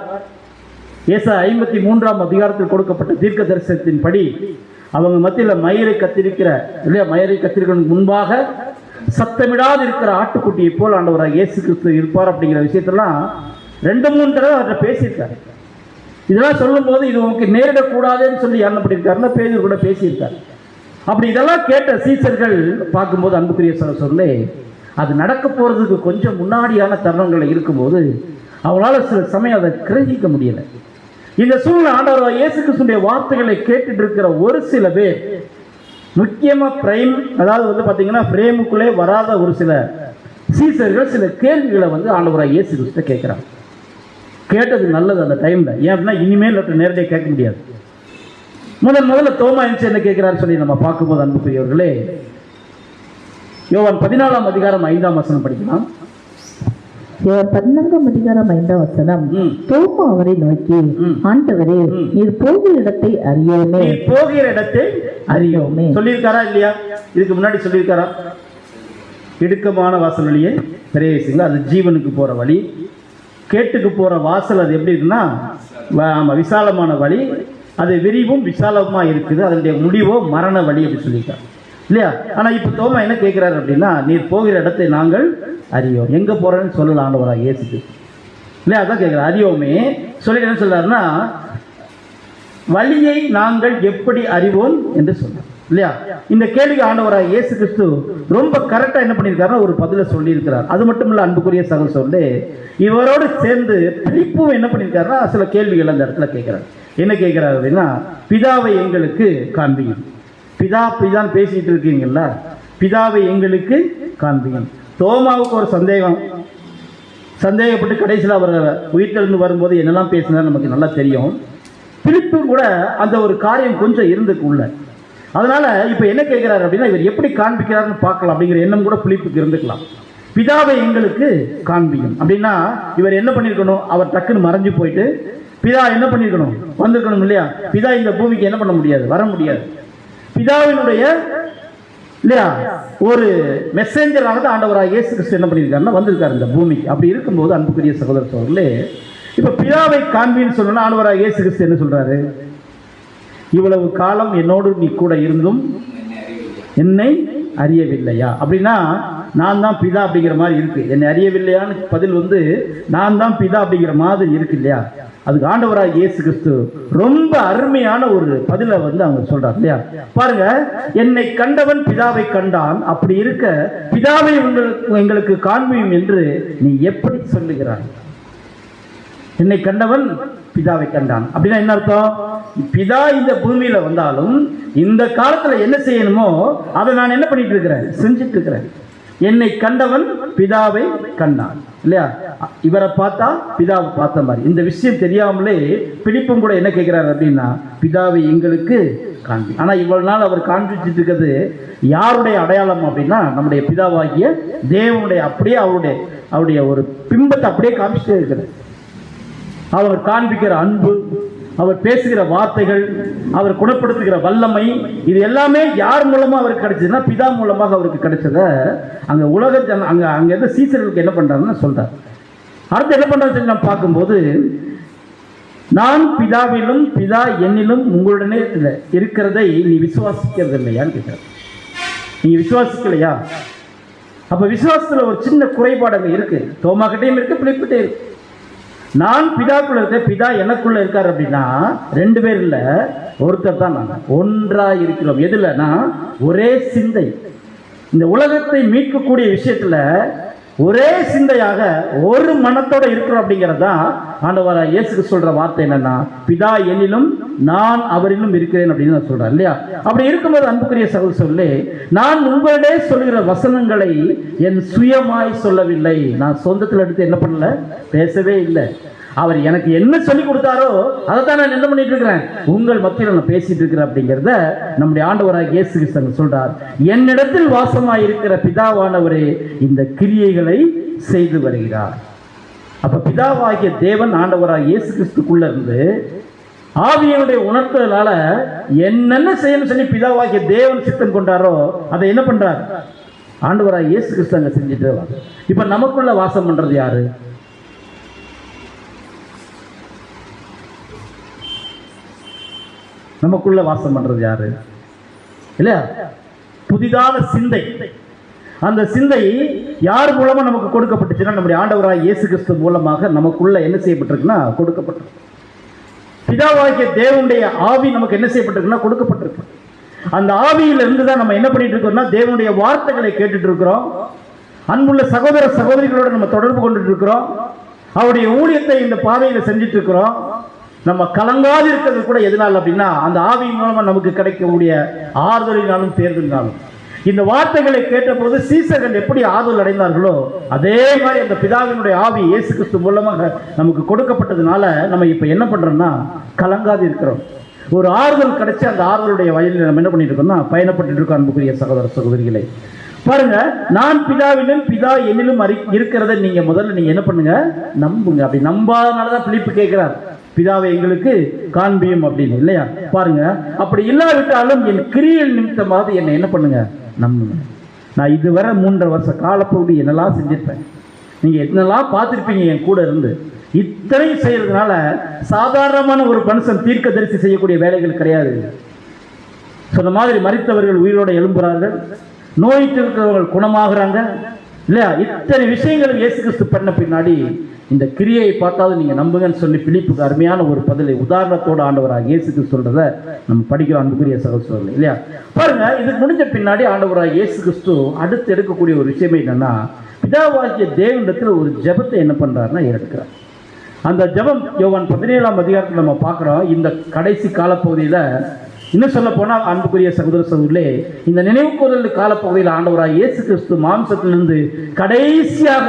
ஏசாயா 53ஆம் அதிகாரத்தில் கொடுக்கப்பட்ட தீர்க்க தரிசனத்தின்படி அவங்க மத்தியில் மயிரை கத்திருக்கிற இல்லையா, மயிரை கத்திரிக்கிறதுக்கு முன்பாக சத்தமிடாது இருக்கிற ஆட்டுக்குட்டியை போல் ஆண்டவராக இயேசு கிறிஸ்து இருப்பார் அப்படிங்கிற விஷயத்தெல்லாம் 2-3 தடவை அவர்கிட்ட பேசியிருக்காரு. இதெல்லாம் சொல்லும்போது இது உங்களுக்கு நேரிடக்கூடாதுன்னு சொல்லி என்ன பண்ணியிருக்காருன்னா பேதர் கூட பேசியிருக்காரு. அப்படி இதெல்லாம் கேட்ட சீசர்கள் பார்க்கும்போது அன்புக்குரிய சொல்லே அது நடக்க போகிறதுக்கு கொஞ்சம் முன்னாடியான தருணங்கள் இருக்கும்போது அவங்களால சில சமயம் அதை கிரகிக்க முடியலை. இந்த சூழ்நிலை ஆண்டவர் இயேசு கிறிஸ்துவின் வார்த்தைகளை கேட்டுட்டு இருக்கிற ஒரு சில பேர், முக்கியமாக பிரைம் அதாவது வந்து பார்த்தீங்கன்னா பிரேமுக்குள்ளே வராத ஒரு சில சீசர்கள் சில கேள்விகளை வந்து ஆண்டவராக இயேசு கிறிஸ்துவை கேட்குறாங்க. கேட்டது நல்லது அந்த டைமில். ஏன் அப்படின்னா இனிமேல் நேரடியாக கேட்க முடியாது. முதல்ல தோமா என்ன கேட்கிறாரு சொல்லி நம்ம பார்க்கும்போது அன்புக்குரியவர்களே யோவான் 14ஆம் அதிகாரம் 5ஆம் வசனம் படிக்கலாம். யோவான் 14ஆம் அதிகாரம் 5ஆம் வசனம். தோமா அவரை நோக்கி, ஆண்டவரே, நீர் போகிற இடத்தை அறியோமே. போகிற இடத்தை அறியோமே சொல்லியிருக்காரா இல்லையா? இதுக்கு முன்னாடி சொல்லியிருக்காரா? இடுக்கமான வாசல் வழியே பிரவேசிங்க, அது ஜீவனுக்கு போற வழி. கேட்டுக்கு போற வாசல் அது எப்படி இருக்குன்னா விசாலமான வழி, அது விரிவும் விசாலமா இருக்குது, அதனுடைய முடிவோ மரண வழி அப்படின்னு சொல்லியிருக்காரு இல்லையா? ஆனா இப்ப தோமா என்ன கேட்கிறாரு அப்படின்னா, நீர் போகிற இடத்தை நாங்கள் அறியோம். எங்க போறேன்னு சொல்லலாம் ஆண்டவராக இயேசுக்கு இல்லையா? அதான் கேட்கிறார், அறியோமே சொல்லிட்டு என்ன சொல்றாருன்னா வழியை நாங்கள் எப்படி அறிவோம் என்று சொல்றார் இல்லையா? இந்த கேள்விக்கு ஆண்டவராக இயேசு கிறிஸ்து ரொம்ப கரெக்டா என்ன பண்ணியிருக்காருன்னா ஒரு பதில சொல்லி இருக்கிறார். அது மட்டும் இல்ல அன்புக்குரிய சகோதரர் சொல்லு, இவரோடு சேர்ந்து பிலிப்பும் என்ன பண்ணியிருக்காருன்னா சில கேள்விகள் அந்த இடத்துல கேட்கிறார். என்ன கேட்கிறார் அப்படின்னா, பிதாவை எங்களுக்கு காண்பியும். பிதா பிதான் பேசிட்டு இருக்கீங்கல்ல, பிதாவை எங்களுக்கு காண்பியும். தோமாவுக்கு ஒரு சந்தேகப்பட்டு கடைசியில் அவர் உயிர்த்தெழுந்து வரும்போது என்னெல்லாம் பேசினார் நமக்கு நல்லா தெரியும். பிலிப்பு கூட அந்த ஒரு காரியம் கொஞ்சம் இருந்துக்குள்ள. அதனால இப்ப என்ன கேட்கிறார் அப்படின்னா, இவர் எப்படி காண்பிக்கிறாருன்னு பார்க்கலாம் அப்படிங்கிற எண்ணம் கூட பிலிப்புக்கு இருந்துக்கலாம். பிதாவை எங்களுக்கு காண்பியும் அப்படின்னா இவர் என்ன பண்ணியிருக்கணும், அவர் டக்குன்னு மறைஞ்சு போயிட்டு பிதா என்ன பண்ணியிருக்கணும், வந்திருக்கணும் இல்லையா? பிதா இந்த பூமிக்கு என்ன பண்ண முடியாது, வர முடியாது. பிதாவினுடைய இல்லையா ஒரு மெசேஞ்சராக தான் ஆண்டவராக இயேசு கிறிஸ்து என்ன பண்ணியிருக்காருன்னா வந்திருக்காரு இந்த பூமிக்கு. அப்படி இருக்கும்போது அன்புக்குரிய சகோதர சகோதரர்களே, இப்ப பிதாவை காண்பின்னு சொன்னா ஆண்டவராக இயேசு கிறிஸ்து என்ன சொல்றாரு, இவ்வளவு காலம் என்னோடு நீ கூட இருந்தும் என்னை அறியவில்லையா? அப்படின்னா நான் தான் பிதா அப்படிங்கிற மாதிரி இருக்கு. என்னை அறியவில்லையான்னு பதில் வந்து நான் தான் பிதா அப்படிங்கிற மாதிரி இருக்கு இல்லையா? அதுக்கு ஆண்டவராக இயேசு கிறிஸ்து ரொம்ப அருமையான ஒரு பதிலை வந்து அவங்க சொல்றாரு இல்லையா? பாருங்க, என்னை கண்டவன் பிதாவை கண்டான், அப்படி இருக்க பிதாவை எங்களுக்கு காண்பியும் என்று நீ எப்படி சொல்லுகிறாய்? என்னை கண்டவன் பிதாவை கண்டான் அப்படின்னா என்ன அர்த்தம்? பிதா இந்த பூமியில வந்தாலும் இந்த காலத்துல என்ன செய்யணுமோ அதை நான் என்ன பண்ணிட்டு இருக்கிறேன், செஞ்சுட்டு இருக்கிறேன். என்னை கண்டவன் பிதாவை கண்டான் இல்லையா? இவரை பார்த்தா பிதாவை பார்த்த மாதிரி. இந்த விஷயம் தெரியாமலே பிலிப்பும் கூட என்ன கேட்கிறார் அப்படின்னா, பிதாவை எங்களுக்கு காண்பி. ஆனா இவ்வளவு நாள் அவர் காண்பிச்சுட்டு இருக்கிறது யாருடைய அடையாளம் அப்படின்னா, நம்முடைய பிதாவாகிய தேவனுடைய அப்படியே அவருடைய ஒரு பிம்பத்தை அப்படியே காமிச்சிட்டே இருக்கிறது. அவர் காண்பிக்கிற அன்பு, அவர் பேசுகிற வார்த்தைகள், அவர் குணப்படுத்துகிற வல்லமை, இது எல்லாமே யார் மூலமா அவருக்கு கிடைச்சதுன்னா பிதா மூலமாக அவருக்கு கிடைச்சத அங்க உலக அங்க இருந்த சீசர்களுக்கு என்ன பண்றாருன்னு சொல்றார். அடுத்து என்ன பண்றாரு நம்ம பார்க்கும்போது, நான் பிதாவிலும் பிதா என்னிலும் உங்களுடனே இருக்கிறதை நீ விசுவாசிக்கிறது இல்லையான்னு கேட்கிறார். நீங்க விசுவாசிக்கலையா? அப்ப விசுவாசத்துல ஒரு சின்ன குறைபாடு அங்க இருக்கு. தோமா கிட்டையும் இருக்கு, பிலிப்பிட்டே இருக்கு. நான் பிதாக்குள்ள இருக்க, பிதா எனக்குள்ள இருக்காரு அப்படின்னா ரெண்டு பேர் இல்ல, ஒருத்தர் தான். நான் ஒன்றா இருக்கிறோம். எதுலனா ஒரே சிந்தை. இந்த உலகத்தை மீட்கக்கூடிய விஷயத்துல ஒரே சிந்தையாக ஒரு மனத்தோட இருக்கிறோம் அப்படிங்கிறது தான் ஆண்டவராகிய இயேசு சொல்ற வார்த்தை. என்னன்னா, பிதா என்னிலும் நான் அவரிலும் இருக்கிறேன் அப்படின்னு சொல்றார் இல்லையா? அப்படி இருக்கும்போது அன்புக்குரிய சகோதரர் சொல்லி, நான் உங்களிடையே சொல்லுகிற வசனங்களை என் சுயமாய் சொல்லவில்லை. நான் சொந்தத்தில் எடுத்து என்ன பண்ணல, பேசவே இல்லை. அவர் எனக்கு என்ன சொல்லி கொடுத்தாரோ அதை தான் நான் என்ன பண்ணிட்டு இருக்கிறேன், உங்கள் மத்தியில் நான் பேசிட்டு இருக்கிறேன் அப்படிங்கிறத நம்முடைய ஆண்டவராகிய இயேசு கிறிஸ்து சொல்றார். என்னிடத்தில் வாசமாய் இருக்கிற பிதாவானவரே இந்த கிரியைகளை செய்து வருகிறார். அப்ப பிதாவாகிய தேவன் ஆண்டவராகிய இயேசு கிறிஸ்துக்குள்ள இருந்து ஆவியனுடைய உணர்த்தலால என்னென்ன செய்யணும் சொல்லி பிதாவாகிய தேவன் சித்தம் கொண்டாரோ அதை என்ன பண்றார், ஆண்டவராகிய இயேசு கிறிஸ்து அங்க செஞ்சுட்டு வர. இப்ப நமக்குள்ள வாசம் பண்றது யாரு? நமக்குள்ள வாசம் பண்றது யாரு இல்லையா? புதிதான சிந்தை. அந்த சிந்தை யார் மூலமா நமக்கு கொடுக்கப்பட்டுச்சுன்னா, நம்முடைய ஆண்டவராகிய இயேசு கிறிஸ்து மூலமாக நமக்குள்ள என்ன செய்யப்பட்டிருக்குன்னா கொடுக்கப்பட்டிருக்கு. பிதாவாகிய தேவனுடைய ஆவி நமக்கு என்ன செய்யப்பட்டிருக்குன்னா கொடுக்கப்பட்டிருக்கு. அந்த ஆவியில இருந்து தான் நம்ம என்ன பண்ணிட்டு இருக்கோம்னா தேவனுடைய வார்த்தைகளை கேட்டுட்டு இருக்கிறோம். அன்புள்ள சகோதர சகோதரிகளோட நம்ம தொடர்பு கொண்டுட்டு இருக்கிறோம். அவருடைய ஊழியத்தை இந்த பாதையில செஞ்சுட்டு இருக்கிறோம். நம்ம கலங்காது இருக்கிறது கூட எதனால் அப்படின்னா, அந்த ஆவி மூலமா நமக்கு கிடைக்கக்கூடிய ஆறுதலினாலும் தேர்தலினாலும். இந்த வார்த்தைகளை கேட்டபோது சீசர்கள் எப்படி ஆறுதல் அடைந்தார்களோ அதே மாதிரி அந்த பிதாவினுடைய ஆவி இயேசு கிறிஸ்து மூலமாக நமக்கு கொடுக்கப்பட்டதுனால நம்ம இப்ப என்ன பண்றோம்னா கலங்காது இருக்கிறோம். ஒரு ஆறுதல் கிடைச்சி அந்த ஆறுதலுடைய வயலில் நம்ம என்ன பண்ணிட்டு இருக்கோம்னா பயணப்பட்டு இருக்கோம். அன்புக்குரிய சகோதர சகோதரிகளை பாருங்க, நான் பிதாவிலும் பிதா என்னிலும் இருக்கிறத நீங்க முதல்ல நீங்க என்ன பண்ணுங்க, நம்புங்க. அப்படி நம்பாதனாலதான் பிலிப்பு கேட்கிறார், பிதாவை எங்களுக்கு காண்பியும் அப்படின்னு இல்லையா? பாருங்க, அப்படி இல்லாவிட்டாலும் என் கிரியல் நிமித்தமாக என்னை என்ன பண்ணுங்க, நம்புங்க. நான் இதுவரை 3.5 வருஷ காலப்பகுதி என்னெல்லாம் செஞ்சிருப்பேன், நீங்க என்னெல்லாம் பார்த்துருப்பீங்க என் கூட இருந்து. இத்தனை செய்யறதுனால சாதாரணமான ஒரு மனுஷன் தீர்க்கதரிசி செய்யக்கூடிய வேலைகள் கிடையாது. சொன்ன மாதிரி மரித்தவர்கள் உயிரோட எழும்புறார்கள், நோயிட்டு இருக்கிறவர்கள் குணமாகறாங்க இல்லையா? இத்தனை விஷயங்கள் இயேசு கிறிஸ்து பண்ண பின்னாடி இந்த கிரியையை பார்த்தாலும் நீங்க நம்புங்கன்னு சொல்லி பிலிப்புக்கு அருமையான ஒரு பதிலை உதாரணத்தோடு ஆண்டவராக இயேசு கிறிஸ்து சொல்றத நம்ம படிக்கிறோம். அன்புக்குரிய சகோதரர்களே இல்லையா? பாருங்க, இது முடிஞ்ச பின்னாடி ஆண்டவராக இயேசு கிறிஸ்து அடுத்து எடுக்கக்கூடிய ஒரு விஷயமே என்னன்னா, பிதாவாகிய தேவனிடத்தில் ஒரு ஜெபத்தை என்ன பண்றாருன்னா எடுக்கிறார். அந்த ஜெபம் யோவான் 17ஆம் அதிகாரத்தில் நம்ம பார்க்கிறோம். இந்த கடைசி காலப்பகுதியில இன்னும் சொல்ல போனால் அன்புக்குரிய சகோதர சகோதரர்களே, இந்த நினைவு கூறல் காலப்பகுதியில் ஆண்டவராக இயேசு கிறிஸ்து மாம்சத்திலிருந்து கடைசியாக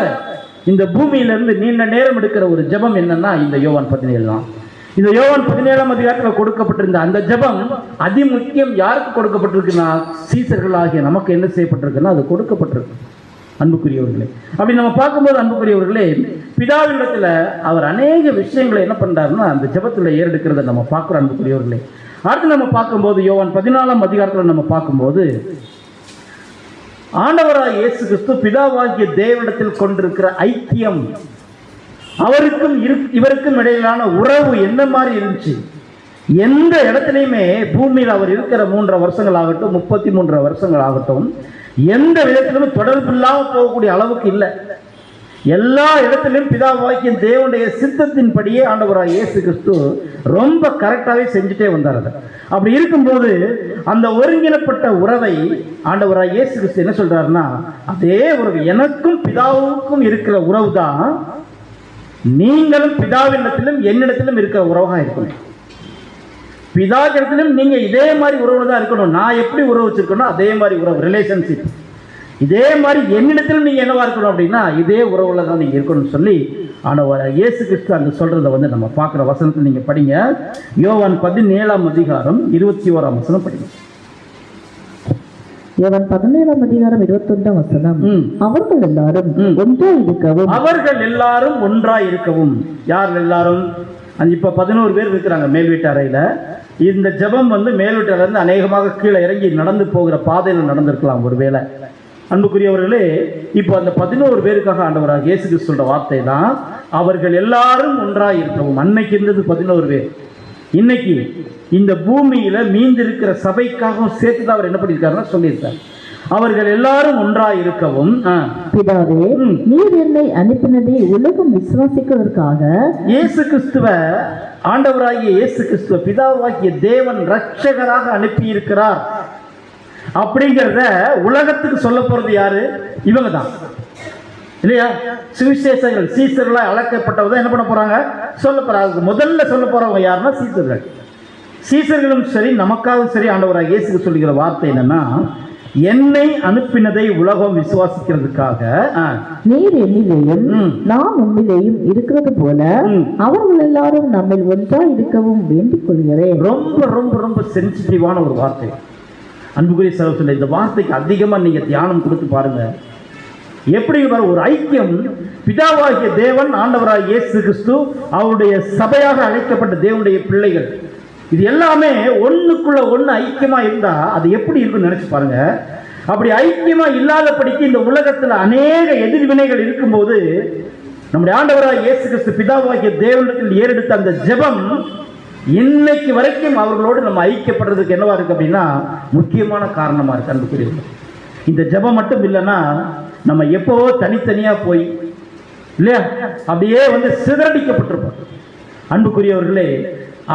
இந்த பூமியிலிருந்து நீண்ட நேரம் எடுக்கிற ஒரு ஜெபம் என்னன்னா இந்த யோவான் 17 தான். இந்த யோவான் 17ஆம் அதிகாரத்தில் கொடுக்கப்பட்டிருந்த அந்த ஜெபம் அதிமுக்கியம் யாருக்கு கொடுக்கப்பட்டிருக்குன்னா, சீசர்கள் ஆகிய நமக்கு என்ன செய்யப்பட்டிருக்குன்னா அது கொடுக்கப்பட்டிருக்கு. அன்புக்குரியவர்களே, அப்படி நம்ம பார்க்கும்போது அன்புக்குரியவர்களே, பிதாவினிடத்துல அவர் அநேக விஷயங்களை என்ன பண்றாருன்னா அந்த ஜெபத்துல ஏறெடுக்கிறத நம்ம பார்க்கிறோம். அன்புக்குரியவர்களே, அடுத்து நம்ம பார்க்கும்போது யோவான் 14ஆம் அதிகாரத்தில் நம்ம பார்க்கும்போது ஆண்டவராக இயேசு கிறிஸ்து பிதாவாகிய தேவனிடத்தில் கொண்டிருக்கிற ஐக்கியம், அவருக்கும் இவருக்கும் இடையிலான உறவு என்ன மாதிரி இருந்துச்சு. எந்த இடத்துலையுமே பூமியில் அவர் இருக்கிற 3.5 வருஷங்கள் ஆகட்டும், 33 வருஷங்கள் ஆகட்டும், எந்த விதத்திலும் தொடர்பு இல்லாமல் போகக்கூடிய அளவுக்கு இல்லை. எல்லா இடத்திலும் பிதாவாகிய தேவனுடைய சித்தத்தின்படியே ஆண்டவராக இயேசு கிறிஸ்து ரொம்ப கரெக்டாகவே செஞ்சுட்டே வந்தார். அப்படி இருக்கும்போது அந்த ஒருங்கிணைப்பட்ட உறவை ஆண்டவராக இயேசு கிறிஸ்து என்ன சொல்றாருன்னா, அதே உறவு எனக்கும் பிதாவுக்கும் இருக்கிற உறவு தான் நீங்களும் பிதாவினிடத்திலும் என்னிடத்திலும் இருக்கிற உறவாக இருக்கணும். பிதாவிடத்திலும் நீங்க இதே மாதிரி உறவு தான் இருக்கணும். நான் எப்படி உறவு வச்சிருக்கணும் அதே மாதிரி உறவு, ரிலேஷன்ஷிப். இதே மாதிரி என்னிடத்திலும் நீங்க என்னவா இருக்கணும் அப்படின்னா இதே உறவுல தான் நீங்க இருக்கணும்னு சொல்லி ஆண்டவர் இயேசு கிறிஸ்து அங்க சொல்றதை வந்து நம்ம பார்க்குற வசனத்தை நீங்க படிங்க. யோவான் 17ஆம் அதிகாரம் 21ஆம் வசனம் படிங்க. யோவான் 17ஆம் அதிகாரம் 21ஆம் வசனம். அவர்கள் எல்லாரும் ஒன்றாய் இருக்கவும். அவர்கள் எல்லாரும் ஒன்றாய் இருக்கவும். யார் எல்லாரும்? இப்ப 11 பேர் இருக்கிறாங்க மேல் வீட்டு அறையில. இந்த ஜெபம் வந்து மேல் வீட்டு அறையிலிருந்து அநேகமாக கீழே இறங்கி நடந்து போகிற பாதையில் நடந்திருக்கலாம் ஒருவேளை. அன்புக்குரியவர்களே, இப்போ அந்த 11 பேருக்காக ஆண்டவராக இயேசு கிறிஸ்து சொல்ற வார்த்தை தான் அவர்கள் எல்லாரும் ஒன்றாய் இருக்கவும். அன்னைக்கு இருந்தது 11 பேர். இன்னைக்கு இந்த பூமியில மீந்திருக்கிற சபைக்காகவும் சேர்த்து அவர் என்ன பண்ணியிருக்காருன்னா சொல்லியிருக்காரு, அவர்கள் எல்லாரும் ஒன்றாய் இருக்கவும். பிதாவே, நீர் என்னை அனுப்பினதை உலகம் விசுவாசிக்கிறதற்காக இயேசு கிறிஸ்துவ ஆண்டவராகிய இயேசு கிறிஸ்துவ பிதாவாகிய தேவன் ரட்சகராக அனுப்பி இருக்கிறார் அப்படிங்கிறத உலகத்துக்கு சொல்ல போறது யாரு? இவங்க தான் இல்லையா? சுவிசேஷகர்கள், சீசர்களாக அழைக்கப்பட்டவங்க என்ன பண்ண போறாங்க? சொல்ல போறாங்க. முதல்ல சொல்ல போறவங்க யாருன்னா சீசர்கள். சீசர்களும் சரி நமக்காகவும் சரி ஆண்டவராக இயேசுக்கு சொல்லுகிற வார்த்தை என்னன்னா, என்னை அனுப்பினதை உலகம் விசுவாசிக்கிறதுக்காக நீர் என்னிலேயும் நான் உண்மையிலேயும் இருக்கிறது போல அவர்கள் எல்லாரும் நம்ம ஒன்றா இருக்கவும் வேண்டிக் கொள்கிறேன். ரொம்ப ரொம்ப ரொம்ப சென்சிட்டிவான ஒரு வார்த்தை. அன்புக்குரிய சகோதரர்களே, இந்த வார்த்தைக்கு அதிகமாக நீங்க தியானம் கொடுத்து பாருங்க. எப்படி ஒரு ஐக்கியம், பிதாவாகிய தேவன் ஆண்டவராகிய இயேசு கிறிஸ்து அவருடைய சபையாக அழைக்கப்பட்ட தேவனுடைய பிள்ளைகள், இது எல்லாமே ஒண்ணுக்குள்ள ஒண்ணு ஐக்கியமா இருந்தா அது எப்படி இருக்குன்னு நினைச்சு பாருங்க. அப்படி ஐக்கியமா இல்லாதபடிக்கு இந்த உலகத்துல அநேக எதிர்வினைகள் இருக்கும்போது நம்முடைய ஆண்டவராகிய இயேசு கிறிஸ்து பிதாவாகிய தேவனிடத்தில் ஏறெடுத்த அந்த ஜெபம் இன்னைக்கு வரைக்கும் அவர்களோடு நம்ம ஐக்கியப்படுறதுக்கு என்னவா இருக்கு அப்படின்னா முக்கியமான காரணமா இருக்கு. அன்புக்குரியவர்களே, இந்த ஜெபம் மட்டும் இல்லைன்னா நம்ம எப்பவோ தனித்தனியா போய் இல்லையா அப்படியே வந்து சிதறடிக்கப்பட்டிருப்போம். அன்புக்குரியவர்களே,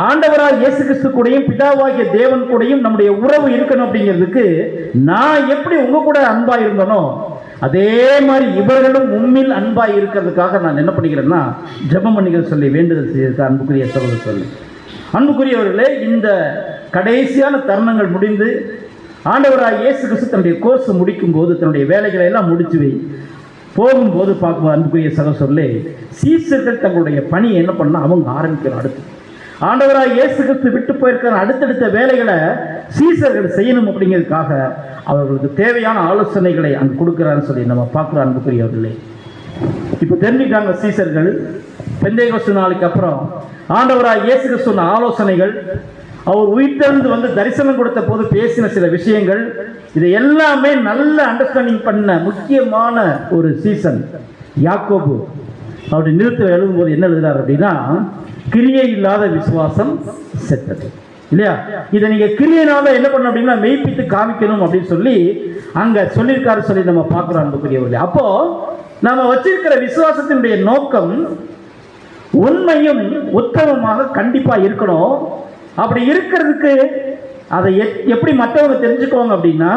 ஆண்டவராக இயேசு கிறிஸ்து கூடயும் பிதாவாகிய தேவன் கூடயும் நம்முடைய உறவு இருக்கணும் அப்படிங்கிறதுக்கு நான் எப்படி உங்க கூட அன்பா இருந்தனோ அதே மாதிரி இவர்களும் உண்மையில் அன்பா இருக்கிறதுக்காக நான் என்ன பண்ணிக்கிறேன்னா ஜெபம் பண்ணிக்கிற சொல்லி வேண்டுதல் செய்திருக்க. அன்புக்குரிய சகோதரர் சொல்லி, அன்புக்குரியவர்களே, இந்த கடைசியான தருணங்கள் முடிந்து ஆண்டவராக இயேசு கிறிஸ்து தன்னுடைய கோர்ஸ் முடிக்கும் போது தன்னுடைய வேலைகளை எல்லாம் முடிச்சு போகும்போது பார்க்கும்போது அன்புக்குரிய சகோதரர்களே, சீசர்கள் தங்களுடைய பணியை என்ன பண்ணா அவங்க ஆரம்பிக்கணும். அடுத்து ஆண்டவராக இயேசு கிறிஸ்து விட்டு போயிருக்கிற அடுத்தடுத்த வேலைகளை சீசர்கள் செய்யணும் அப்படிங்கிறதுக்காக அவர்களுக்கு தேவையான ஆலோசனைகளை அங்கு கொடுக்குறாருன்னு சொல்லி நம்ம பார்க்குறோம். அன்புக்குரியவர்களே, இப்போ தெரிஞ்சுக்கிட்டாங்க சீசர்கள். பெந்தேகோஸ்து நாளுக்கு அப்புறம் ஆண்டவராக இயேசு கிறிஸ்து ஆலோசனைகள், அவர் உயிர்த்தெழுந்து வந்து தரிசனம் கொடுத்த போது பேசின சில விஷயங்கள், இது எல்லாமே நல்ல அண்டர்ஸ்டாண்டிங் பண்ண முக்கியமான ஒரு சீசன் யாக்கோபு. அவருடைய நிறுத்தம் எழுதும்போது என்ன எழுதுறாரு அப்படின்னா, கிரியை இல்லாத விசுவாசம் செத்தது இல்லையா? இதை நீங்க கிரியையினால என்ன பண்ணணும் அப்படின்னா மெய்ப்பித்து காமிக்கணும் அப்படின்னு சொல்லி அங்க சொல்லியிருக்காரு சொல்லி நம்ம பார்க்கிறோம். அன்புக்குரியவர்களே, அப்போ நாம வச்சிருக்கிற விசுவாசத்தினுடைய நோக்கம் உண்மையும் உத்தமமாக கண்டிப்பா இருக்கணும். அப்படி இருக்கிறதுக்கு அதை எப்படி மற்றவங்க தெரிஞ்சுக்குவாங்க அப்படின்னா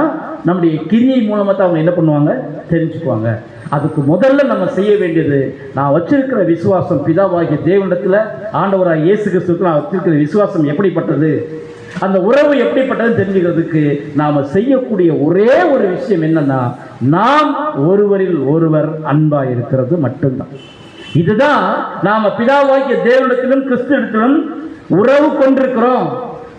நம்முடைய கிரியை மூலமா தான் அவங்க என்ன பண்ணுவாங்க, தெரிஞ்சுக்குவாங்க. அதுக்கு முதல்ல நம்ம செய்ய வேண்டியது, நான் வச்சிருக்கிற விசுவாசம் பிதாவாகிய தேவனிடத்துல ஆண்டவராகிய இயேசு கிறிஸ்துவுக்கு நான் வச்சிருக்கிற விசுவாசம் எப்படிப்பட்டது, அந்த உறவு எப்படிப்பட்டது தெரிஞ்சுக்கிறதுக்கு நாம செய்யக்கூடிய ஒரே ஒரு விஷயம் என்னன்னா, நாம் ஒருவரில் ஒருவர் அன்பா இருக்கிறது மட்டும்தான். இதுதான் நாம பிதாவாகிய தேவனிடத்திலும் கிறிஸ்துவிடத்திலும் உறவு கொண்டிருக்கிறோம்,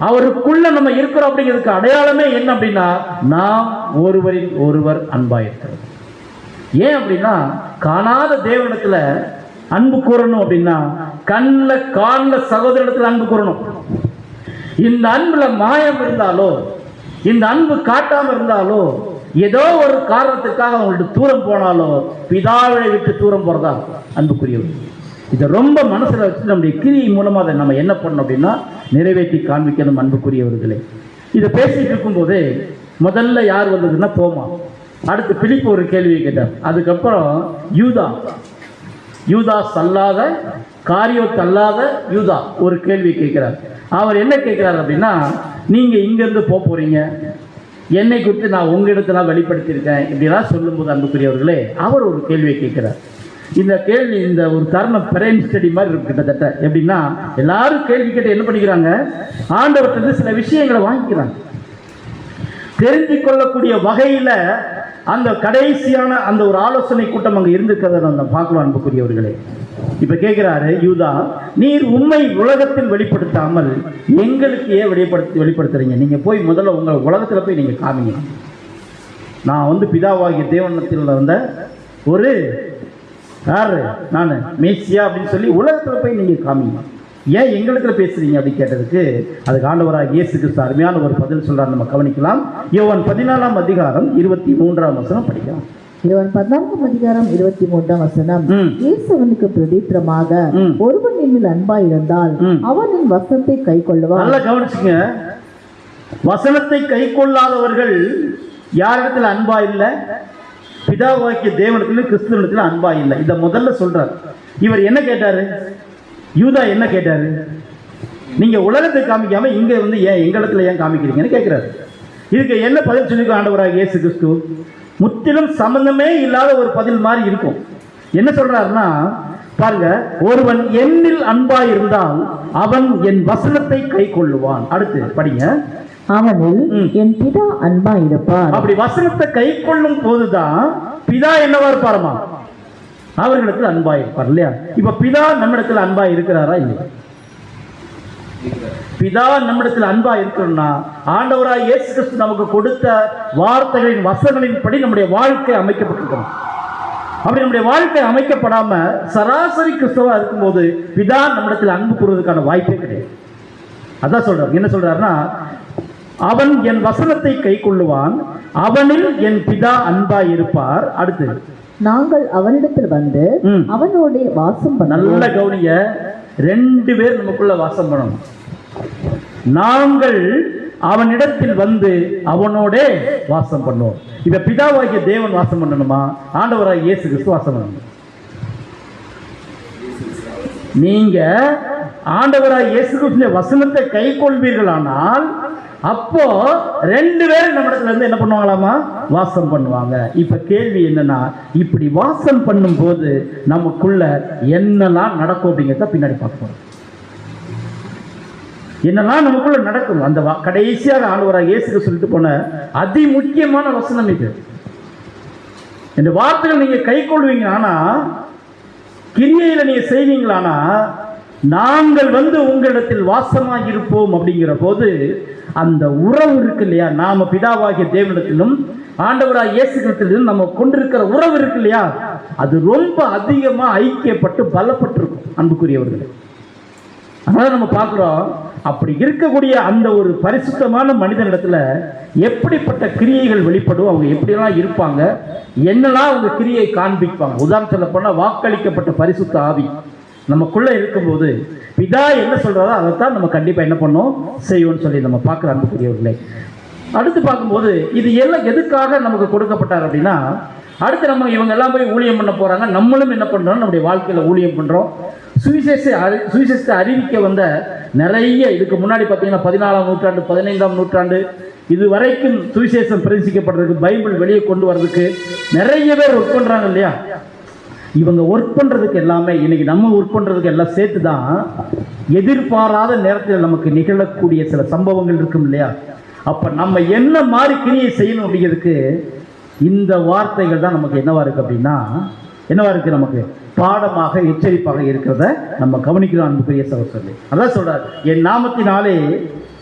அவருக்குள்ள நம்ம இருக்கிறோம் அப்படிங்கிறதுக்கு அடையாளமே என்ன அப்படின்னா நாம் ஒருவரில் ஒருவர் அன்பா இருக்கிறோம். ஏன் அப்படின்னா காணாத தேவனிடத்துல அன்பு கூறணும் அப்படின்னா கண்ணில் காணல சகோதரத்துல அன்பு கூறணும். இந்த அன்புல மாயம் இருந்தாலோ, இந்த அன்பு காட்டாம இருந்தாலோ, ஏதோ ஒரு காரணத்துக்காக அவங்கள்ட்ட தூரம் போனாலோ பிதாவை விட்டு தூரம் போறதா அன்புக்குரியவர். இதை ரொம்ப மனசுல வச்சு நம்முடைய கிரியை மூலமா அதை நம்ம என்ன பண்ணணும் அப்படின்னா நிறைவேற்றி காண்பிக்கணும். அன்புக்குரியவர்களே, இதை பேசிட்டு இருக்கும் போதே முதல்ல யார் வந்ததுன்னா தோமா, அடுத்து பிலிப்பு ஒரு கேள்வியை கேட்டார், அதுக்கப்புறம் யூதாஸ் அல்லாத காரியோத் அல்லாத யூதா ஒரு கேள்வி கேட்கிறார். அவர் என்ன கேட்கிறார் அப்படின்னா, நீங்க இங்கிருந்து போறீங்க, என்னை குறித்து நான் உங்களிடத்துல வெளிப்படுத்தியிருக்கேன் இப்படிலாம் சொல்லும்போது அன்புக்குரியவர்களே அவர் ஒரு கேள்வியை கேட்கிறார். இந்த கேள்வி இந்த ஒரு தருணம் பிரெயின் ஸ்டடி மாதிரி இருக்கு கிட்டத்தட்ட. எப்படின்னா எல்லாரும் கேள்வி கேட்டு என்ன பண்ணிக்கிறாங்க, ஆண்டவர்கிட்ட சில விஷயங்களை வாங்கிக்கிறாங்க. தெரிஞ்சு கொள்ளக்கூடிய வகையில அந்த கடைசியான அந்த ஒரு ஆலோசனை கூட்டம் அங்கே இருந்திருக்கிறத நம்ம பார்க்கலாம் அன்புக்குரியவர்களே. இப்ப கேட்கிறாரு யூதா, நீர் உண்மை உலகத்தில் வெளிப்படுத்தாமல் எங்களுக்கு ஏன் வெளிப்படுத்துறீங்க? நீங்க போய் முதல்ல உங்க உலகத்துல போய் நீங்க காமிங்க. நான் வந்து பிதாவாகிய தேவனத்தில் வந்த ஒரு யாரு நான் மேசியா அப்படின்னு சொல்லி உலகத்துல போய் நீங்க காமிங்க. ஏன் எங்களுக்கு பேசுறீங்க அப்படின்னு கேட்டதுக்கு அதுக்கு ஆண்டவராக இயேசு கிறிஸ்து அருமையான ஒரு பதில் சொல்றாரு. நம்ம கவனிக்கலாம். யோவான் 14ஆம் அதிகாரம் 23ஆம் வசனம் படிக்கலாம். யோவான் 14ஆம் அதிகாரம் 23ஆம் வசனம். இயேசு அவனுக்கு பிரதித்திரமாக, ஒருவன் என்னில் அன்பாய் இருந்தால் அவன் என் வசனத்தை கை கொள்ளுவான். நல்லா கவனிச்சுங்க. வசனத்தை கை கொள்ளாதவர்கள் யாரிடத்துல அன்பா இல்லை? பிதாவாக்கிய தேவனத்திலும் கிறிஸ்துவனிடத்துல அன்பா இல்லை. இதை முதல்ல சொல்றார். இவர் என்ன கேட்டாரு? யூதா என்ன கேட்டாரு? நீங்க உலகத்தை காமிக்காம இங்க வந்து ஏன் எங்களிடத்துல ஏன் காமிக்கிறீங்கன்னு கேட்கிறாரு. இதுக்கு என்ன பதில் சொல்லிருக்கோம் ஆண்டவராக இயேசு கிறிஸ்து? முற்றிலும் சம்பந்தமே இல்லாத ஒரு பதில் மாதிரி இருக்கும். என்ன சொல்றாருன்னா பாருங்க, ஒருவன் என்னில் அன்பாய் இருந்தால் அவன் என் வசனத்தை கை கொள்ளுவான். அடுத்து படிங்க. அவனில் என் பிதா அன்பா இருப்பார். அப்படி வசனத்தை கை கொள்ளும் போதுதான் பிதா என்னவா இருப்பாருமா? அவர்களுக்கு அன்பா இருப்பார் இல்லையா? இப்ப பிதா நம்மிடத்தில் அன்பா இருக்கிறாரா இல்லையா? பிதா நம்மிடத்தில் அன்பா இருக்கணும்னா ஆண்டவராய் இயேசு கிறிஸ்து நமக்கு கொடுத்த வார்த்தைகளின் வசனங்களின் படி நம்முடைய வாழ்க்கை அமைக்கப்பட்டிருக்கணும். அப்படி நம்முடைய வாழ்க்கை அமைக்கப்படாம சராசரி கிறிஸ்தவா இருக்கும்போது பிதா நம்மிடத்தில் அன்பு கூறுவதற்கான வாய்ப்பே கிடையாது. அதான் சொல்றாரு. என்ன சொல்றாருன்னா, அவன் என் வசனத்தை கை கொள்ளுவான், அவனில் என் பிதா அன்பா இருப்பார். அடுத்து, நாங்கள் அவனிடத்தில் வந்து அவனோட வாசம் பண்ண. நல்ல கவனிங்க, ரெண்டு பேர் நமக்குள்ள வாசம் பண்ணணும். நாங்கள் அவனிடத்தில் வந்து அவனோட வாசம் பண்ணுவோம். இப்ப பிதாவாகிய தேவன் வாசம் பண்ணணுமா? ஆண்டவராகிய இயேசு கிறிஸ்து வாசம் பண்ணணும். நீங்க ஆண்டவராகிய இயேசு கிறிஸ்துவின் வசனத்தை கை கொள்வீர்களானால் அப்போ ரெண்டு பேரும் நம்ம இடத்துல இருந்து என்ன பண்ணுவாங்களாமா? வாசம் பண்ணுவாங்க. இப்ப கேள்வி என்னன்னா, இப்படி வாசம் பண்ணும் போது நமக்குள்ள என்னெல்லாம் நடக்கும் அப்படிங்கிறத பின்னாடி பார்ப்போம். என்னெல்லாம் நமக்குள்ள நடக்கும். அந்த கடைசியாக ஆண்டவராக இயேசுக்கு சொல்லிட்டு போன அதி முக்கியமான வசனம் இது. இந்த வார்த்தைகள் நீங்க கை கொள்வீங்க, ஆனா கிரியையில நீங்க செய்வீங்களானா நாங்கள் வந்து உங்களிடத்தில் வாசமாக இருப்போம் அப்படிங்கிற போது அந்த உறவு இருக்கு இல்லையா? நாம பிதாவாகிய தேவனிடத்திலும் ஆண்டவராக இயேசு கிறிஸ்துவிலும் நம்ம கொண்டிருக்கிற உறவு இருக்கு இல்லையா? அது ரொம்ப அதிகமா ஐக்கியப்பட்டு பலப்பட்டிருக்கும் அன்புக்குரியவர்களே. அதனால நம்ம பார்க்கிறோம், அப்படி இருக்கக்கூடிய அந்த ஒரு பரிசுத்தமான மனிதனிடத்துல எப்படிப்பட்ட கிரியைகள் வெளிப்படும், அவங்க எப்படியெல்லாம் இருப்பாங்க, என்னெல்லாம் அவங்க கிரியை காண்பிப்பாங்க. உதாரணம் சொல்ல போனா வாக்களிக்கப்பட்ட பரிசுத்த ஆவி நமக்குள்ள இருக்கும்போது பிதா என்ன சொல்றாரோ அதைத்தான் நம்ம கண்டிப்பா என்ன பண்ணோம், செய்வோம்னு சொல்லி நம்ம பார்க்குற அன்புக்குரியவர்களே. அடுத்து பார்க்கும்போது இது எல்லாம் எதுக்காக நமக்கு கொடுக்கப்பட்டார் அப்படின்னா, அடுத்து நம்ம இவங்க எல்லாம் போய் ஊழியம் பண்ண போறாங்க, நம்மளும் என்ன பண்றோம், நம்முடைய வாழ்க்கையில ஊழியம் பண்றோம். சுவிசேஷத்தை அறிவிக்க வந்த நிறைய, இதுக்கு முன்னாடி பார்த்தீங்கன்னா 14ஆம் நூற்றாண்டு 15ஆம் நூற்றாண்டு இது வரைக்கும் சுவிசேஷம் பிரவேசிக்கப்படுறதுக்கு, பைபிள் வெளியே கொண்டு வர்றதுக்கு நிறைய பேர் ஒர்க் பண்றாங்க இல்லையா? இவங்க ஒர்க் பண்றதுக்கு எல்லாமே இன்னைக்கு நம்ம ஒர்க் பண்றதுக்கு எல்லாம் சேர்த்து தான் எதிர்பாராத நேரத்தில் நமக்கு நிகழக்கூடிய சில சம்பவங்கள் இருக்கும் இல்லையா? அப்ப நம்ம என்ன மாதிரி கிரியை செய்யணும் அப்படிங்கிறதுக்கு இந்த வார்த்தைகள் தான் நமக்கு என்னவா இருக்கு அப்படின்னா, என்னவா இருக்கு, நமக்கு பாடமாக எச்சரிப்பாக இருக்கிறத நம்ம கவனிக்கிறோம் அன்புக்குரிய சகோதரர்களே. அதான் சொல்றாரு, என் நாமத்தினாலே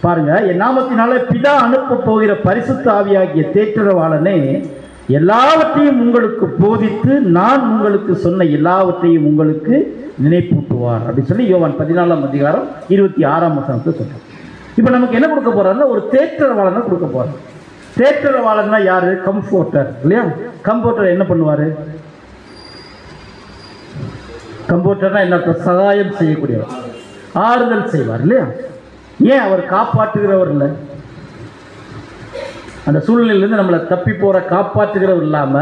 பாருங்க, என் நாமத்தினாலே பிதா அனுப்ப போகிற பரிசுத்த ஆவியாகிய தேற்றரவாளனே எல்லாவற்றையும் உங்களுக்கு போதித்து நான் உங்களுக்கு சொன்ன எல்லாவற்றையும் உங்களுக்கு நினைப்பூட்டுவார் அப்படின்னு சொல்லி யோவான் 14ஆம் அதிகாரம் 26ஆம் வசனத்தை சொல்றார். இப்ப நமக்கு என்ன கொடுக்க போறாருன்னா, ஒரு தேற்றரவாளனை கொடுக்க போறார். தேற்றரவாளன்னா யாரு? கம்ஃபோர்ட்டர் இல்லையா? கம்ஃபோர்ட்டர் என்ன பண்ணுவாரு? கம்ஃபோர்ட்டர்னா என்ன? சகாயம் செய்யக்கூடியவர், ஆறுதல் செய்வார் இல்லையா? ஏன் அவர் காப்பாற்றுகிறவர் இல்லை, அந்த சூழ்நிலையிலிருந்து நம்மளை தப்பி போற காப்பாற்றுகிறவர் இல்லாம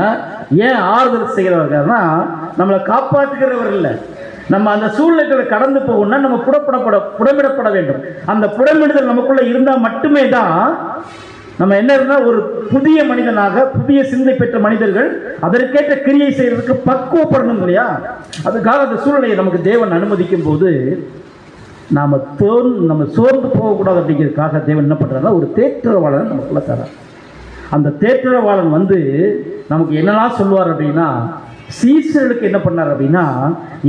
ஏன் ஆறுதல் செய்கிறவர்னா, நம்மளை காப்பாற்றுகிறவர் இல்லை, நம்ம அந்த சூழ்நிலைகளை கடந்து போகணும்னா நம்ம புடமிடப்பட வேண்டும். அந்த புடமிடுதல் நமக்குள்ள இருந்தா மட்டுமே தான் நம்ம என்ன இருந்தா ஒரு புதிய மனிதனாக, புதிய சிந்தை பெற்ற மனிதர்கள் அதற்கேற்ற கிரியை செய்யறதுக்கு பக்குவப்படணும் இல்லையா? அதுக்காக அந்த சூழ்நிலையை நமக்கு தேவன் அனுமதிக்கும் போது நம்ம சோர்ந்து போகக்கூடாது அப்படிங்கிறதுக்காக தேவன் என்ன பண்றாருன்னா ஒரு தேற்றரவாளனை நமக்குள்ள தரார். அந்த தேற்றரவாளன் வந்து நமக்கு என்னெல்லாம் சொல்லுவார் அப்படின்னா, சீசர்களுக்கு என்ன பண்ணார் அப்படின்னா,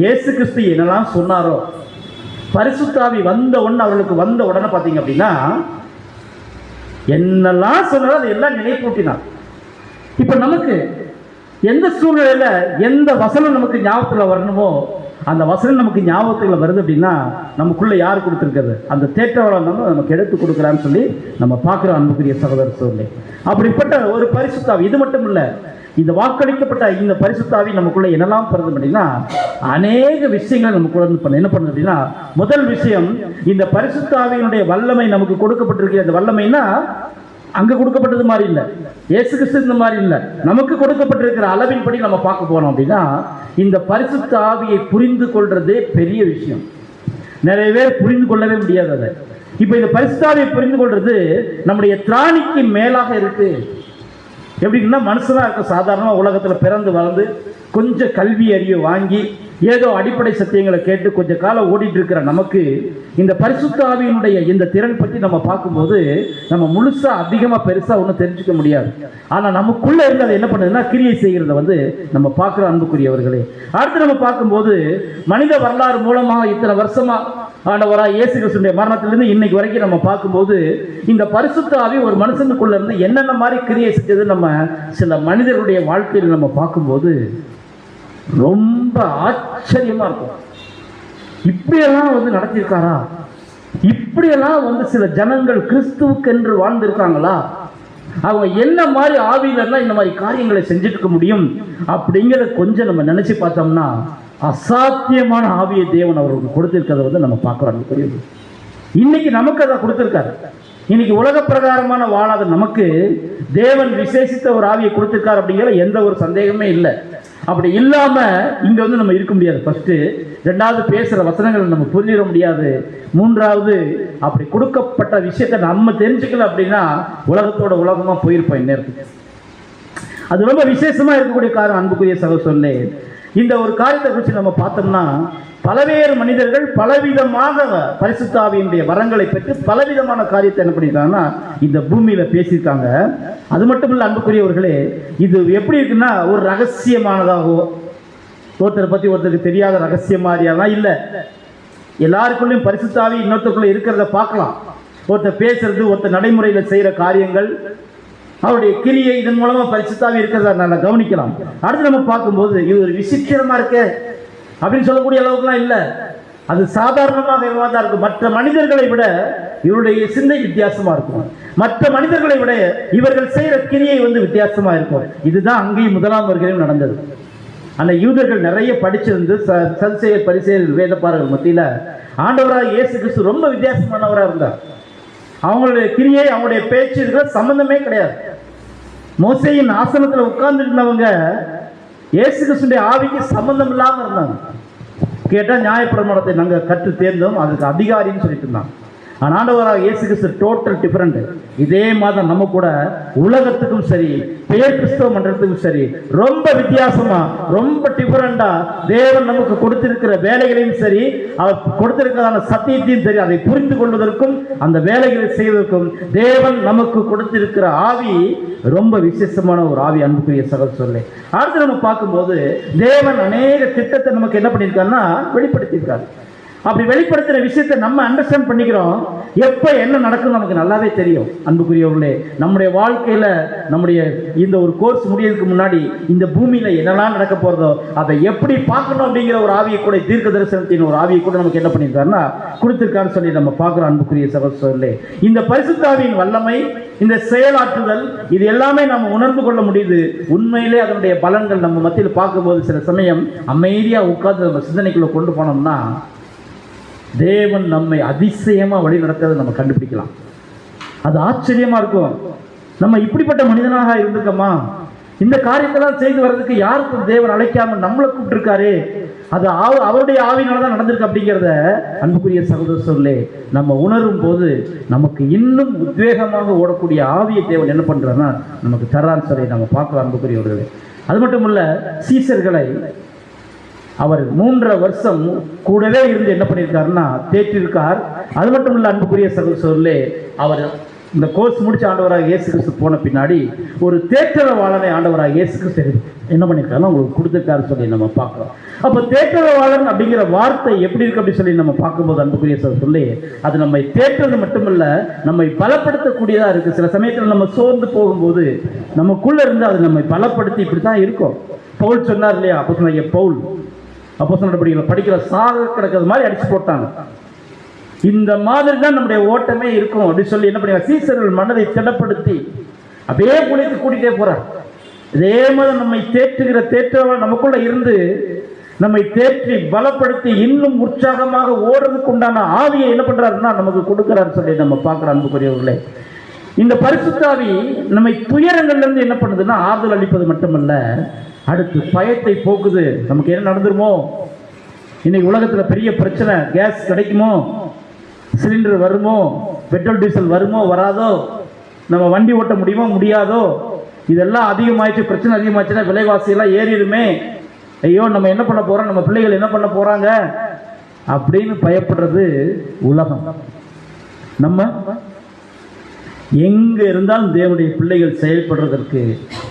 இயேசு கிறிஸ்து என்னெல்லாம் சொன்னாரோ, பரிசுத்த ஆவி வந்த உடனே அவர்களுக்கு வந்த உடனே பார்த்தீங்க அப்படின்னா என்னெல்லாம் சொன்னாரோ அதை எல்லாம் நினைப்பூட்டினார். இப்போ நமக்கு எந்த சூழ்நிலையில எந்த வசனம் நமக்கு ஞாபகத்தில் வரணுமோ அந்த வசனம் நமக்கு ஞாபகத்தில் வருது அப்படின்னா நமக்குள்ள யார் கொடுத்துருக்கிறது, அந்த தேற்றவாளன் வந்து நமக்கு எடுத்து கொடுக்குறான்னு சொல்லி நம்ம பார்க்குறோம். அன்புக்குரிய சகோதர சூழ்நிலை அப்படிப்பட்ட ஒரு பரிசுத்தாவி. இது மட்டும் இல்லை, இந்த வாக்களிக்கப்பட்ட இந்த பரிசுத்தாவி நமக்குள்ள என்னெல்லாம் பெறுது அப்படின்னா அநேக விஷயங்கள் நமக்குள்ள என்ன பண்ணுது அப்படின்னா, முதல் விஷயம், இந்த பரிசுத்தாவியினுடைய வல்லமை நமக்கு கொடுக்கப்பட்டிருக்கிற அந்த வல்லமைன்னா அங்க கொடுக்கப்பட்டது மாதிரி இல்லை, இயேசு கிறிஸ்து இந்த மாதிரி இல்லை, நமக்கு கொடுக்கப்பட்டிருக்கிற அளவின்படி நம்ம பார்க்க போறோம் அப்படின்னா இந்த பரிசுத்த ஆவியை புரிந்து கொள்றதே பெரிய விஷயம். நிறைய பேர் புரிந்து கொள்ளவே முடியாது அதை. இப்போ இந்த பரிசுத்த ஆவியை புரிந்து கொள்றது நம்முடைய திராணிக்கு மேலாக இருக்கு. எப்படின்னா மனுஷனா இருக்க சாதாரணமாக உலகத்தில் பிறந்து வளர்ந்து கொஞ்சம் கல்வி அறிவு வாங்கி ஏதோ அடிப்படை சத்தியங்களை கேட்டு கொஞ்ச காலம் ஓடிட்டு இருக்கிற நமக்கு இந்த பரிசுத்த ஆவியினுடைய இந்த திறன் பற்றி நம்ம பார்க்கும்போது நம்ம முழுசா அதிகமாக பெருசாக ஒன்றும் தெரிஞ்சுக்க முடியாது. ஆனால் நமக்குள்ள இருந்து அதை என்ன பண்ணுதுன்னா கிரியை செய்கிறத வந்து நம்ம பார்க்குற அன்புக்குரியவர்களே. அடுத்து நம்ம பார்க்கும்போது மனித வரலாறு மூலமாக இத்தனை வருஷமா ஆண்டவராக இயேசு கிறிஸ்துவின் மரணத்திலிருந்து இன்னைக்கு வரைக்கும் நம்ம பார்க்கும்போது இந்த பரிசுத்த ஆவி ஒரு மனுஷனுக்குள்ள இருந்து என்னென்ன மாதிரி கிரியை செஞ்சது நம்ம சில மனிதர்களுடைய வாழ்க்கையில் நம்ம பார்க்கும்போது ரொம்ப ஆச்சரியமா இருக்கும். இப்படியெல்லாம் வந்து நடத்தியிருக்காரா, இப்படியெல்லாம் வந்து சில ஜனங்கள் கிறிஸ்துவுக்கென்று வாழ்ந்திருக்காங்களா, அவங்க என்ன மாதிரி ஆவியில இந்த மாதிரி காரியங்களை செஞ்சுட்டு முடியும் அப்படிங்கிறத கொஞ்சம் நம்ம நினைச்சு பார்த்தோம்னா அசாத்தியமான ஆவியை தேவன் அவர்களுக்கு கொடுத்திருக்கிறத வந்து நம்ம பார்க்கிறோம். இன்னைக்கு நமக்கு அதை கொடுத்திருக்காரு. இன்னைக்கு உலக பிரகாரமான வாழாத நமக்கு தேவன் விசேஷித்த ஒரு ஆவியை கொடுத்திருக்காரு அப்படிங்கிற எந்த ஒரு சந்தேகமே இல்லை. அப்படி இல்லாம இங்க வந்து நம்ம இருக்க முடியாது. ஃபர்ஸ்ட், ரெண்டாவது பேசுற வசனங்களை நம்ம புரிஞ்சிட முடியாது. மூன்றாவது, அப்படி கொடுக்கப்பட்ட விஷயத்தை நம்ம தெரிஞ்சுக்கல அப்படின்னா உலகத்தோட உலகமா போயிருப்போம் இந்நேரத்துக்கு. அது ரொம்ப விசேஷமா இருக்கக்கூடிய காரணம் அன்புக்குரிய சகோதரர்களே. இந்த ஒரு காரியத்தை குறித்து நம்ம பார்த்தோம்னா பலவேறு மனிதர்கள் பலவிதமாக பரிசுத்த ஆவியினுடைய வரங்களை பெற்று பலவிதமான காரியத்தை என்ன பண்ணியிருக்காங்கன்னா இந்த பூமியில பேசியிருக்காங்க. அது மட்டும் இல்லை அன்புக்குரியவர்களே, இது எப்படி இருக்குன்னா ஒரு ரகசியமானதாகவோ ஒருத்தரை பத்தி ஒருத்தருக்கு தெரியாத ரகசியம் மாதிரியாலாம் இல்லை. எல்லாருக்குள்ளேயும் பரிசுத்த ஆவி இன்னொருத்தருக்குள்ள இருக்கிறத பார்க்கலாம். ஒருத்தர் பேசுறது, ஒருத்தர் நடைமுறையில் செய்யற காரியங்கள், அவருடைய கிரியை இதன் மூலமா பரிசுத்த ஆவி இருக்கிறத நல்லா கவனிக்கலாம். அடுத்து நம்ம பார்க்கும்போது இது ஒரு விசித்திரமா இருக்க அப்படின்னு சொல்லக்கூடிய அளவுக்குலாம் இல்லை. அது சாதாரணமாக தான் இருக்கும். மற்ற மனிதர்களை விட இவருடைய சிந்தை வித்தியாசமா இருக்கும். மற்ற மனிதர்களை விட இவர்கள் செய்யற கிரியை வந்து வித்தியாசமா இருக்கும். இதுதான் அங்கேயும் முதலாம் வருகையிலும் நடந்தது. அந்த யூதர்கள் நிறைய படிச்சிருந்து சதுசேயர் பரிசேயர் வேதப்பாரர்கள் மத்தியில ஆண்டவராக இயேசு கிறிஸ்து ரொம்ப வித்தியாசமானவராக இருந்தார். அவங்களுடைய கிரியை, அவங்களுடைய பேச்சு இதுல சம்பந்தமே கிடையாது. மோசேயின் ஆசனத்தில் உட்கார்ந்து இருந்தவங்க இயேசு கிறிஸ்துடைய ஆவிக்கு சம்பந்தம் இல்லாம இருந்தாங்க. கேட்டா நியாயப்பிரமாணத்தை நாங்கள் கற்று தேர்ந்தோம், அதுக்கு அதிகாரின்னு சொல்லிட்டு இருந்தாங்க. ஆனால் ஆண்டவராக இயேசு கிறிஸ்து டோட்டல் டிஃபரெண்ட். இதே மாதிரி நம்ம கூட உலகத்துக்கும் சரி பெயர் கிறிஸ்தவ மன்றத்துக்கும் சரி ரொம்ப வித்தியாசமா ரொம்ப டிஃபரெண்டா தேவன் நமக்கு கொடுத்திருக்கிற வேலைகளையும் சரி அவர் கொடுத்திருக்கிறதான சத்தியத்தையும் சரி அதை புரிந்து கொள்வதற்கும் அந்த வேலைகளை செய்வதற்கும் தேவன் நமக்கு கொடுத்திருக்கிற ஆவி ரொம்ப விசேஷமான ஒரு ஆவி அன்புக்குரிய சகோதரர்களே. அடுத்து நம்ம பார்க்கும்போது தேவன் அநேக திட்டத்தை நமக்கு என்ன பண்ணியிருக்காருன்னா வெளிப்படுத்தியிருக்காரு. அப்படி வெளிப்படுத்துற விஷயத்தை நம்ம அண்டர்ஸ்டாண்ட் பண்ணிக்கிறோம். எப்ப என்ன நடக்கும் நமக்கு நல்லாவே தெரியும் அன்புக்குரியவர்களே. நம்முடைய வாழ்க்கையில நம்முடைய இந்த ஒரு கோர்ஸ் முடியறதுக்கு முன்னாடி இந்த பூமியில என்னெல்லாம் நடக்க போறதோ அதை எப்படி பார்க்கணும் அப்படிங்கிற ஒரு ஆவியை கூட, தீர்க்க தரிசனத்தின் ஒரு ஆவியை கூட நமக்கு என்ன பண்ணியிருக்காருன்னா கொடுத்திருக்காருன்னு சொல்லி நம்ம பார்க்கிறோம் அன்புக்குரிய சகோதரர்களே. இந்த பரிசுத்த ஆவியின் வல்லமை, இந்த செயலாற்றுதல், இது எல்லாமே நம்ம உணர்ந்து கொள்ள முடியுது. உண்மையிலே அதனுடைய பலன்கள் நம்ம மத்தியில் பார்க்கும்போது சில சமயம் அமைதியா உட்கார்ந்து நம்ம சிந்தனைக்குள்ள கொண்டு போனோம்னா தேவன் நம்மை அதிசயமா வழி நடத்துறதை நம்ம கண்டுபிடிக்கலாம். அது ஆச்சரியமா இருக்கும். நம்ம இப்படிப்பட்ட மனிதனாக இருந்திருக்கோமா, இந்த காரியத்தெல்லாம் செய்து வர்றதுக்கு யாருக்கும் தேவன் அழைக்காம நம்மளை கூப்பிட்டுருக்காரு, அது அவருடைய ஆவியினால்தான் நடந்திருக்கு அப்படிங்கிறத அன்புக்குரிய சகோதரர்களே நம்ம உணரும் போது நமக்கு இன்னும் உத்வேகமாக ஓடக்கூடிய ஆவியை தேவன் என்ன பண்றாருன்னா நமக்கு தர்றான்னு சொல்லி நம்ம பார்க்கலாம் அன்புக்குரியவர்களே. அது மட்டும் இல்ல, சீசர்களை அவர் 3.5 வருஷம் கூடவே இருந்து என்ன பண்ணியிருக்காருன்னா தேற்றிருக்கார். அது மட்டும் இல்ல அன்புக்குரிய சகோதரர்களே, அவர் இந்த கோர்ஸ் முடிச்சு ஆண்டவராக இயேசு கிறிஸ்து போன பின்னாடி ஒரு தேற்றரவாளனை ஆண்டவராக இயேசு கிறிஸ்து என்ன பண்ணியிருக்காருன்னா உங்களுக்கு கொடுத்துருக்காரு சொல்லி நம்ம பார்க்குறோம். அப்போ தேற்றரவாளன் அப்படிங்கிற வார்த்தை எப்படி இருக்கு அப்படி சொல்லி நம்ம பார்க்கும்போது அன்புக்குரிய சொல்லி அது நம்மை தேற்றது மட்டுமல்ல, நம்மை பலப்படுத்தக்கூடியதா இருக்கு. சில சமயத்தில் நம்ம சோர்ந்து போகும்போது நமக்குள்ள இருந்து அது நம்மை பலப்படுத்தி இப்படி தான் இருக்கும். பவுல் சொன்னார் இல்லையா, அப்போ சொன்ன படிக்கிற சாக கிடக்கிறது மாதிரி அடிச்சு போட்டாங்க. இந்த மாதிரி தான் நம்முடைய ஓட்டமே இருக்கும் அப்படின்னு சொல்லி என்ன பண்ணுவாங்க, சீசர்கள் மனதை திடப்படுத்தி அப்படியே குளித்து கூட்டிகிட்டே போறார். இதே மாதிரி நம்மை தேற்றுகிற தேற்றவர்கள் நமக்குள்ள இருந்து நம்மை தேற்றி பலப்படுத்தி இன்னும் உற்சாகமாக ஓடுறதுக்கு உண்டான ஆவியை என்ன பண்றாருன்னா நமக்கு கொடுக்கிறாரு சொல்லி நம்ம பார்க்குற அன்புக்குரியவர்களே. இந்த பரிசுத்த ஆவி நம்மை துயரங்கள்ல இருந்து என்ன பண்ணுதுன்னா ஆறுதல் அளிப்பது மட்டுமல்ல, அடுத்து பயத்தை போக்குது. நமக்கு என்ன நடந்துருமோ, இன்னைக்கு உலகத்துல பெரிய பிரச்சனை, கேஸ் கிடைக்குமோ, சிலிண்டர் வருமோ, பெட்ரோல் டீசல் வருமோ வராதோ, நம்ம வண்டி ஓட்ட முடியுமோ முடியாதோ, இதெல்லாம் அதிகமாயிடுச்சு, பிரச்சனை அதிகமாச்சுன்னா விலைவாசி எல்லாம் ஏறிடுமே, ஐயோ நம்ம என்ன பண்ண போறோம், நம்ம பிள்ளைகள் என்ன பண்ண போறாங்க அப்படின்னு பயப்படுறது உலகம். நம்ம எங்க இருந்தாலும் தேவனுடைய பிள்ளைகள் செயல்படுறதற்கு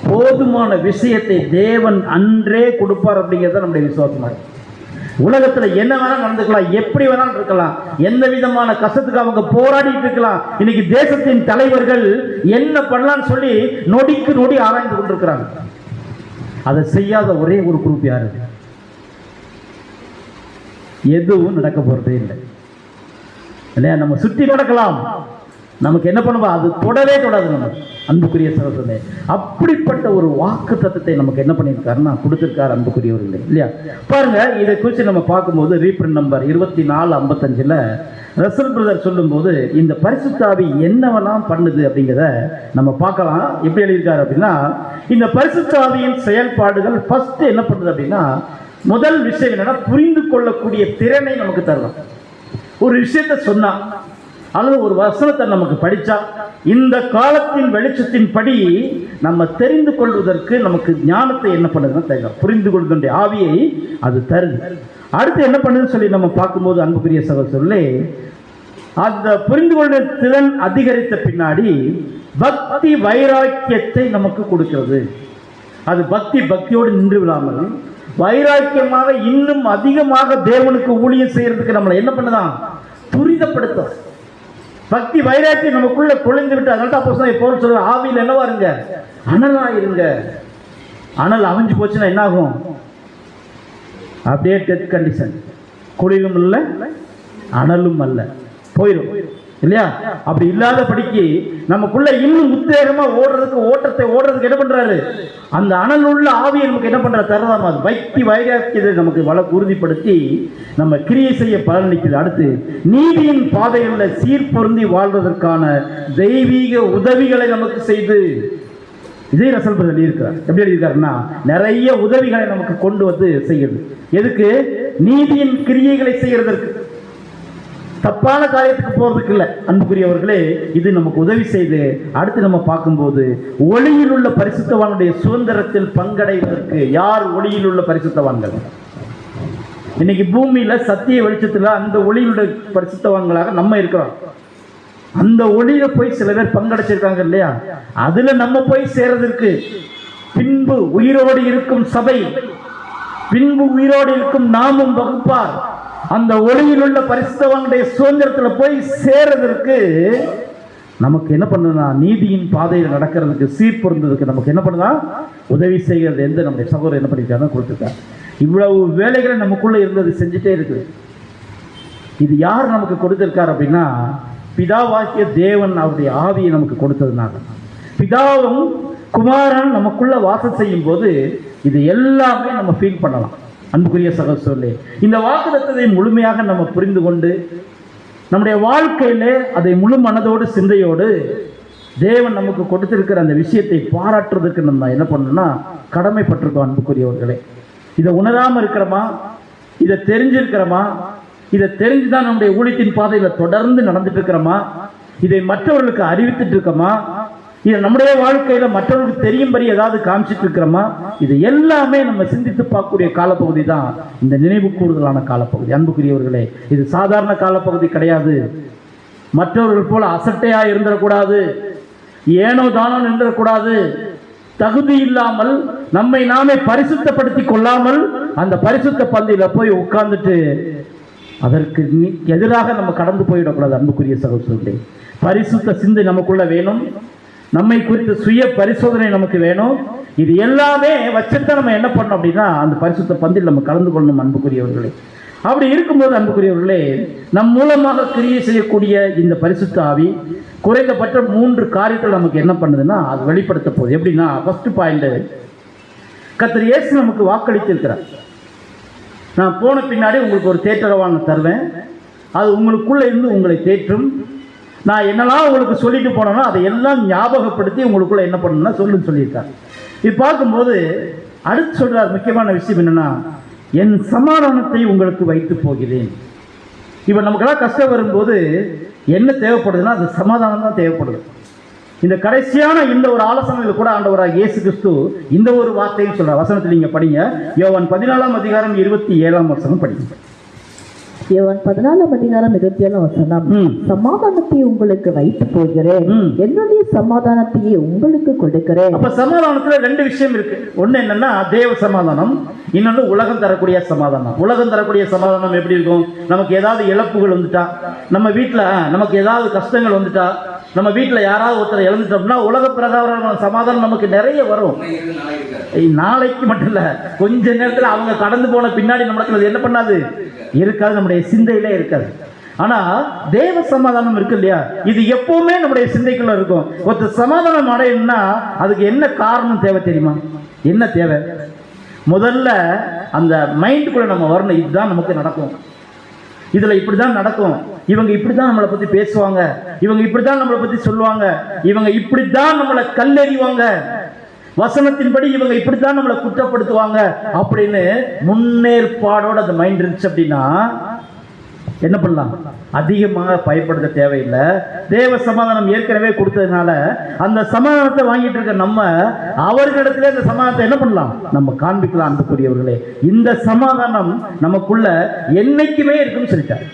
போதுமான விஷயத்தை தேவன் அன்றே கொடுப்பார் அப்படிங்கிறத நம்முடைய விசுவாசமா இருக்கு. உலகத்துல என்ன வேணாலும் நடந்துக்கலாம், எப்படி வேணாலும் இருக்கலாம், எந்த விதமான கஷ்டத்துக்கு அவங்க போராடிட்டு இருக்கலாம். இன்னைக்கு தேசத்தின் தலைவர்கள் என்ன பண்ணலாம்னு சொல்லி நொடிக்கு நொடி ஆராய்ந்து கொண்டிருக்கிறாங்க. அதை செய்யாத ஒரே ஒரு குரூப் யாரு? எதுவும் நடக்க போறதே இல்லை இல்லையா? நம்ம சுற்றி நடக்கலாம், நமக்கு என்ன பண்ணுவோம், அது தொடவே தொடாது. நம்ம அன்புக்குரிய சகோதரனே, அப்படிப்பட்ட ஒரு வாக்கு தத்தத்தை நமக்கு என்ன பண்ணியிருக்காருன்னா கொடுத்திருக்காரு அன்புக்குரியவர்களே இல்லையா? பாருங்க, இதை குறித்து நம்ம பார்க்கும்போது ரீப்ரிண்ட் நம்பர் 2455 ரசல் பிரதர் சொல்லும்போது இந்த பரிசுத்த ஆவி என்னவெல்லாம் பண்ணுது அப்படிங்கிறத நம்ம பார்க்கலாம். எப்படி எழுதியிருக்காரு அப்படின்னா, இந்த பரிசுத்த ஆவியின் செயல்பாடுகள் ஃபர்ஸ்ட் என்ன பண்ணுது அப்படின்னா, முதல் விஷயம் என்னன்னா புரிந்து கொள்ளக்கூடிய திறனை நமக்கு தரலாம். ஒரு விஷயத்தை சொன்னா அல்லது ஒரு வசனத்தை நமக்கு படிச்சா இந்த காலத்தின் வெளிச்சத்தின் படி நம்ம தெரிந்து கொள்வதற்கு நமக்கு ஞானத்தை என்ன பண்ணுதுன்னா தெரியும், புரிந்து கொள்கின்ற ஆவியை அது தருது. அடுத்து என்ன பண்ணுதுன்னு சொல்லி நம்ம பார்க்கும்போது அன்புக்குரிய சகோதரர்களே, அந்த புரிந்து கொள்கிற திறன் அதிகரித்த பின்னாடி பக்தி வைராக்கியத்தை நமக்கு கொடுக்கிறது. அது பக்தியோடு நின்று விடாமல் வைராக்கியமாக இன்னும் அதிகமாக தேவனுக்கு ஊழியம் செய்யறதுக்கு நம்மளை என்ன பண்ணுதான், துரிதப்படுத்தும். பக்தி வைராக்கியம் நமக்குள்ள குளிர்ந்து விட்டு, அதனால தான் எப்போ சொல்ற ஆவியில் என்னவா இருங்க, அனலா இருங்க. அனல் அவிஞ்சு போச்சுன்னா என்ன ஆகும், அப்படியே டெத் கண்டிஷன், குளிரும் இல்லை அனலும் அல்ல, போயிடும் இல்லையா? அப்படி இல்லாத படிக்கு நமக்குள்ள இன்னும் உத்தேகமா ஓடுறதுக்கு என்ன பண்றாரு, அந்த அனல் உள்ள ஆவியை நமக்கு என்ன பண்ற தரதாமா, பக்தி வைராக்கியத்தை நமக்கு உறுதிப்படுத்தி நம்ம கிரியை செய்ய பலனளிக்குது. அடுத்து நீதியின் பாதைகளில் சீர்பொருந்தி வாழ்வதற்கான தெய்வீக உதவிகளை நமக்கு செய்து, இதே ரசல் பிரதர் இருக்கிறார். எப்படி எழுதியிருக்காருன்னா, நிறைய உதவிகளை நமக்கு கொண்டு வந்து செய்யுது. எதுக்கு? நீதியின் கிரியைகளை செய்யறதற்கு, தப்பான காரியத்துக்கு போறதுக்கு இல்லை. அன்புக்குரியவர்களே, இது நமக்கு உதவி செய்து அடுத்து நம்ம பார்க்கும்போது ஒளியில் உள்ள பரிசுத்தவானுடைய சுதந்திரத்தில் பங்கடைவதற்கு. யார் ஒளியில் உள்ள பரிசுத்தவான்கள்? இன்னைக்கு பூமியில சத்திய வெளிச்சத்துல அந்த ஒளியிலுடைய பரிசுத்தவான்களாக நம்ம இருக்கிறோம். அந்த ஒளியில போய் சில பேர் பங்கடைச்சிருக்காங்க இல்லையா? அதுல நம்ம போய் சேர்றதற்கு பின்பு உயிரோடு இருக்கும் சபை, பின்பு உயிரோடு இருக்கும் நாமும் வகுப்பார், அந்த ஒளியில் உள்ள பரிசுத்தவானுடைய சுதந்திரத்தில் போய் சேர்றதற்கு நமக்கு என்ன பண்ணுனா, நீதியின் பாதையில் நடக்கிறதுக்கு சீர்பொருந்ததுக்கு நமக்கு என்ன பண்ணுதா, உதவி செய்கிறது. எந்த நம்முடைய சகோதரர் என்ன பண்ணிருக்காருன்னு கொடுத்துருக்காரு. இவ்வளவு வேலைகளை நமக்குள்ள இருந்தது செஞ்சுட்டே இருக்குது. இது யார் நமக்கு கொடுத்திருக்கார் அப்படின்னா, பிதாவாகிய தேவன் அவருடைய ஆவியை நமக்கு கொடுத்ததுனால. பிதாவும் குமாரன் நமக்குள்ள வாசம் செய்யும் போது இது எல்லாமே நம்ம ஃபீல் பண்ணலாம். அன்புக்குரிய சகோதரர்களே, இந்த வாக்குத்தத்தத்தை முழுமையாக நம்ம புரிந்து கொண்டு நம்முடைய வாழ்க்கையிலே அதை முழு மனதோடு சிந்தையோடு தேவன் நமக்கு கொடுத்திருக்கிற அந்த விஷயத்தை பாராட்டுறதுக்கு நம்ம என்ன பண்ணணும்னா கடமைப்பட்டிருக்கோம். அன்புக்குரியவர்களே, இதை உணராம இருக்கிறோமா, இதை தெரிஞ்சிருக்கிறோமா, இதை தெரிஞ்சுதான் நம்முடைய ஊழியத்தின் பாதையில தொடர்ந்து நடந்துட்டு இருக்கிறோமா, இதை மற்றவர்களுக்கு அறிவித்துட்டு இருக்கோமா, இதை நம்முடைய வாழ்க்கையில மற்றவர்களுக்கு தெரியும்படி ஏதாவது காமிச்சிட்டு இருக்கிறோமா, இது எல்லாமே நம்ம சிந்தித்து பார்க்கக்கூடிய காலப்பகுதி தான் இந்த நினைவு கூறுதலான காலப்பகுதி. அன்புக்குரியவர்களே, இது சாதாரண காலப்பகுதி கிடையாது. மற்றவர்கள் போல அசட்டையா இருந்துடக்கூடாது, ஏனோ தானோ நின்றக்கூடாது. தகுதி இல்லாமல் நம்மை நாமே பரிசுத்தப்படுத்தி கொள்ளாமல் அந்த பரிசுத்த பந்தியில போய் உட்கார்ந்துட்டு அதற்கு எதிராக நம்ம கடந்து போயிடக்கூடாது. அன்புக்குரிய சகோதரர்களே, பரிசுத்த சிந்தை நமக்குள்ள வேணும். நம்மை குறித்த சுய பரிசோதனை நமக்கு வேணும். இது எல்லாமே வச்சுட்டு நம்ம என்ன பண்ணோம் அப்படின்னா அந்த பரிசுத்த பந்தியில் நம்ம கலந்து கொள்ளணும். அன்புக்குரியவர்களே, அப்படி இருக்கும்போது அன்புக்குரியவர்களே, நம் மூலமாக கிரியை செய்யக்கூடிய இந்த பரிசுத்த ஆவி குறைந்தபட்ச 3 காரியத்தில் நமக்கு என்ன பண்ணுதுன்னா அது வெளிப்படுத்த போகுது. எப்படின்னா, ஃபர்ஸ்ட் பாயிண்ட், கர்த்தர் இயேசு நமக்கு வாக்களித்திருக்கிறார். நான் போன பின்னாடி உங்களுக்கு ஒரு தேற்றரவான தருவேன், அது உங்களுக்குள்ள இருந்து உங்களை தேற்றும். நான் என்னெல்லாம் உங்களுக்கு சொல்லிட்டு போனேனோ அதை எல்லாம் ஞாபகப்படுத்தி உங்களுக்குள்ள என்ன பண்ணணும்னா சொல்லுன்னு சொல்லியிருக்கார். இது பார்க்கும்போது அடுத்து சொல்றார் முக்கியமான விஷயம் என்னன்னா, என் சமாதானத்தை உங்களுக்கு வைத்து போகிறேன். இப்போ நமக்கெல்லாம் கஷ்டம் வரும்போது என்ன தேவைப்படுதுன்னா அது சமாதானம் தான் தேவைப்படுது. இந்த கடைசியான இந்த ஒரு ஆலோசனையில் கூட ஆண்டவராக இயேசு கிறிஸ்து இந்த ஒரு வார்த்தையும் சொல்றார். வசனத்தில் நீங்க படிங்க, யோவான் 14ஆம் அதிகாரம் 27ஆம் வசனம் படிங்க. யோவான் 14ஆம் அதிகாரம் 27ஆம் வசனம், சமாதானத்தை உங்களுக்கு வைத்து போகிறேன், என்னுடைய சமாதானத்தையே உங்களுக்கு கொடுக்கிறேன். அப்ப சமாதானத்துல 2 விஷயம் இருக்கு. ஒண்ணு என்னன்னா தேவ சமாதானம், இன்னொன்று உலகம் தரக்கூடிய சமாதானம். உலகம் தரக்கூடிய சமாதானம் எப்படி இருக்கும்? நமக்கு ஏதாவது இழப்புகள் வந்துட்டா, நம்ம வீட்டுல நமக்கு ஏதாவது கஷ்டங்கள் வந்துட்டா, நம்ம வீட்டுல யாராவது ஒருத்தர் இழந்துட்டோம்னா உலக பிரகாரமான சமாதானம் நமக்கு நிறைய வரும். நாளைக்கு மட்டும் இல்ல, கொஞ்ச நேரத்துல அவங்க கடந்து போன பின்னாடி நம்மளுக்கு என்ன பண்ணாது இருக்காது, நம்முடைய சிந்தையிலே இருக்காது. ஆனா தேவ சமாதானம் இருக்கு இல்லையா, இது எப்பவுமே நம்முடைய சிந்தைக்குள்ள இருக்கும். ஒருத்தர் சமாதானம் அடையணும்னா அதுக்கு என்ன காரணம் தேவை தெரியுமா? என்ன தேவை? முதல்ல அந்த மைண்டுக்குள்ள நம்ம வரணும். இதுதான் நமக்கு நடக்கும், இதுல இப்படிதான் நடக்கும், இவங்க இப்படிதான் நம்மளை பத்தி பேசுவாங்க, இவங்க இப்படிதான் நம்மளை பத்தி சொல்லுவாங்க, இவங்க இப்படிதான் நம்மளை கல்லெறிவாங்க, வசனத்தின்படி இவங்க இப்படித்தான் நம்மளை குற்றப்படுத்துவாங்க அப்படின்னு முன்னேற்பாடோட அந்த மைண்ட் இருந்துச்சு அப்படின்னா என்ன பண்ணலாம்? அதிகமாக பயப்படுத்த தேவையில்லை. தேவ சமாதானம் ஏற்கனவே கொடுத்ததுனால அந்த சமாதானத்தை வாங்கிட்டு இருக்க நம்ம அவர்களிடத்துல இந்த சமாதானத்தை என்ன பண்ணலாம்? நம்ம காண்பிக்கலாம். அன்புக்குரியவர்களே, இந்த சமாதானம் நமக்குள்ள என்னைக்குமே இருக்குன்னு சொல்லிட்டார்.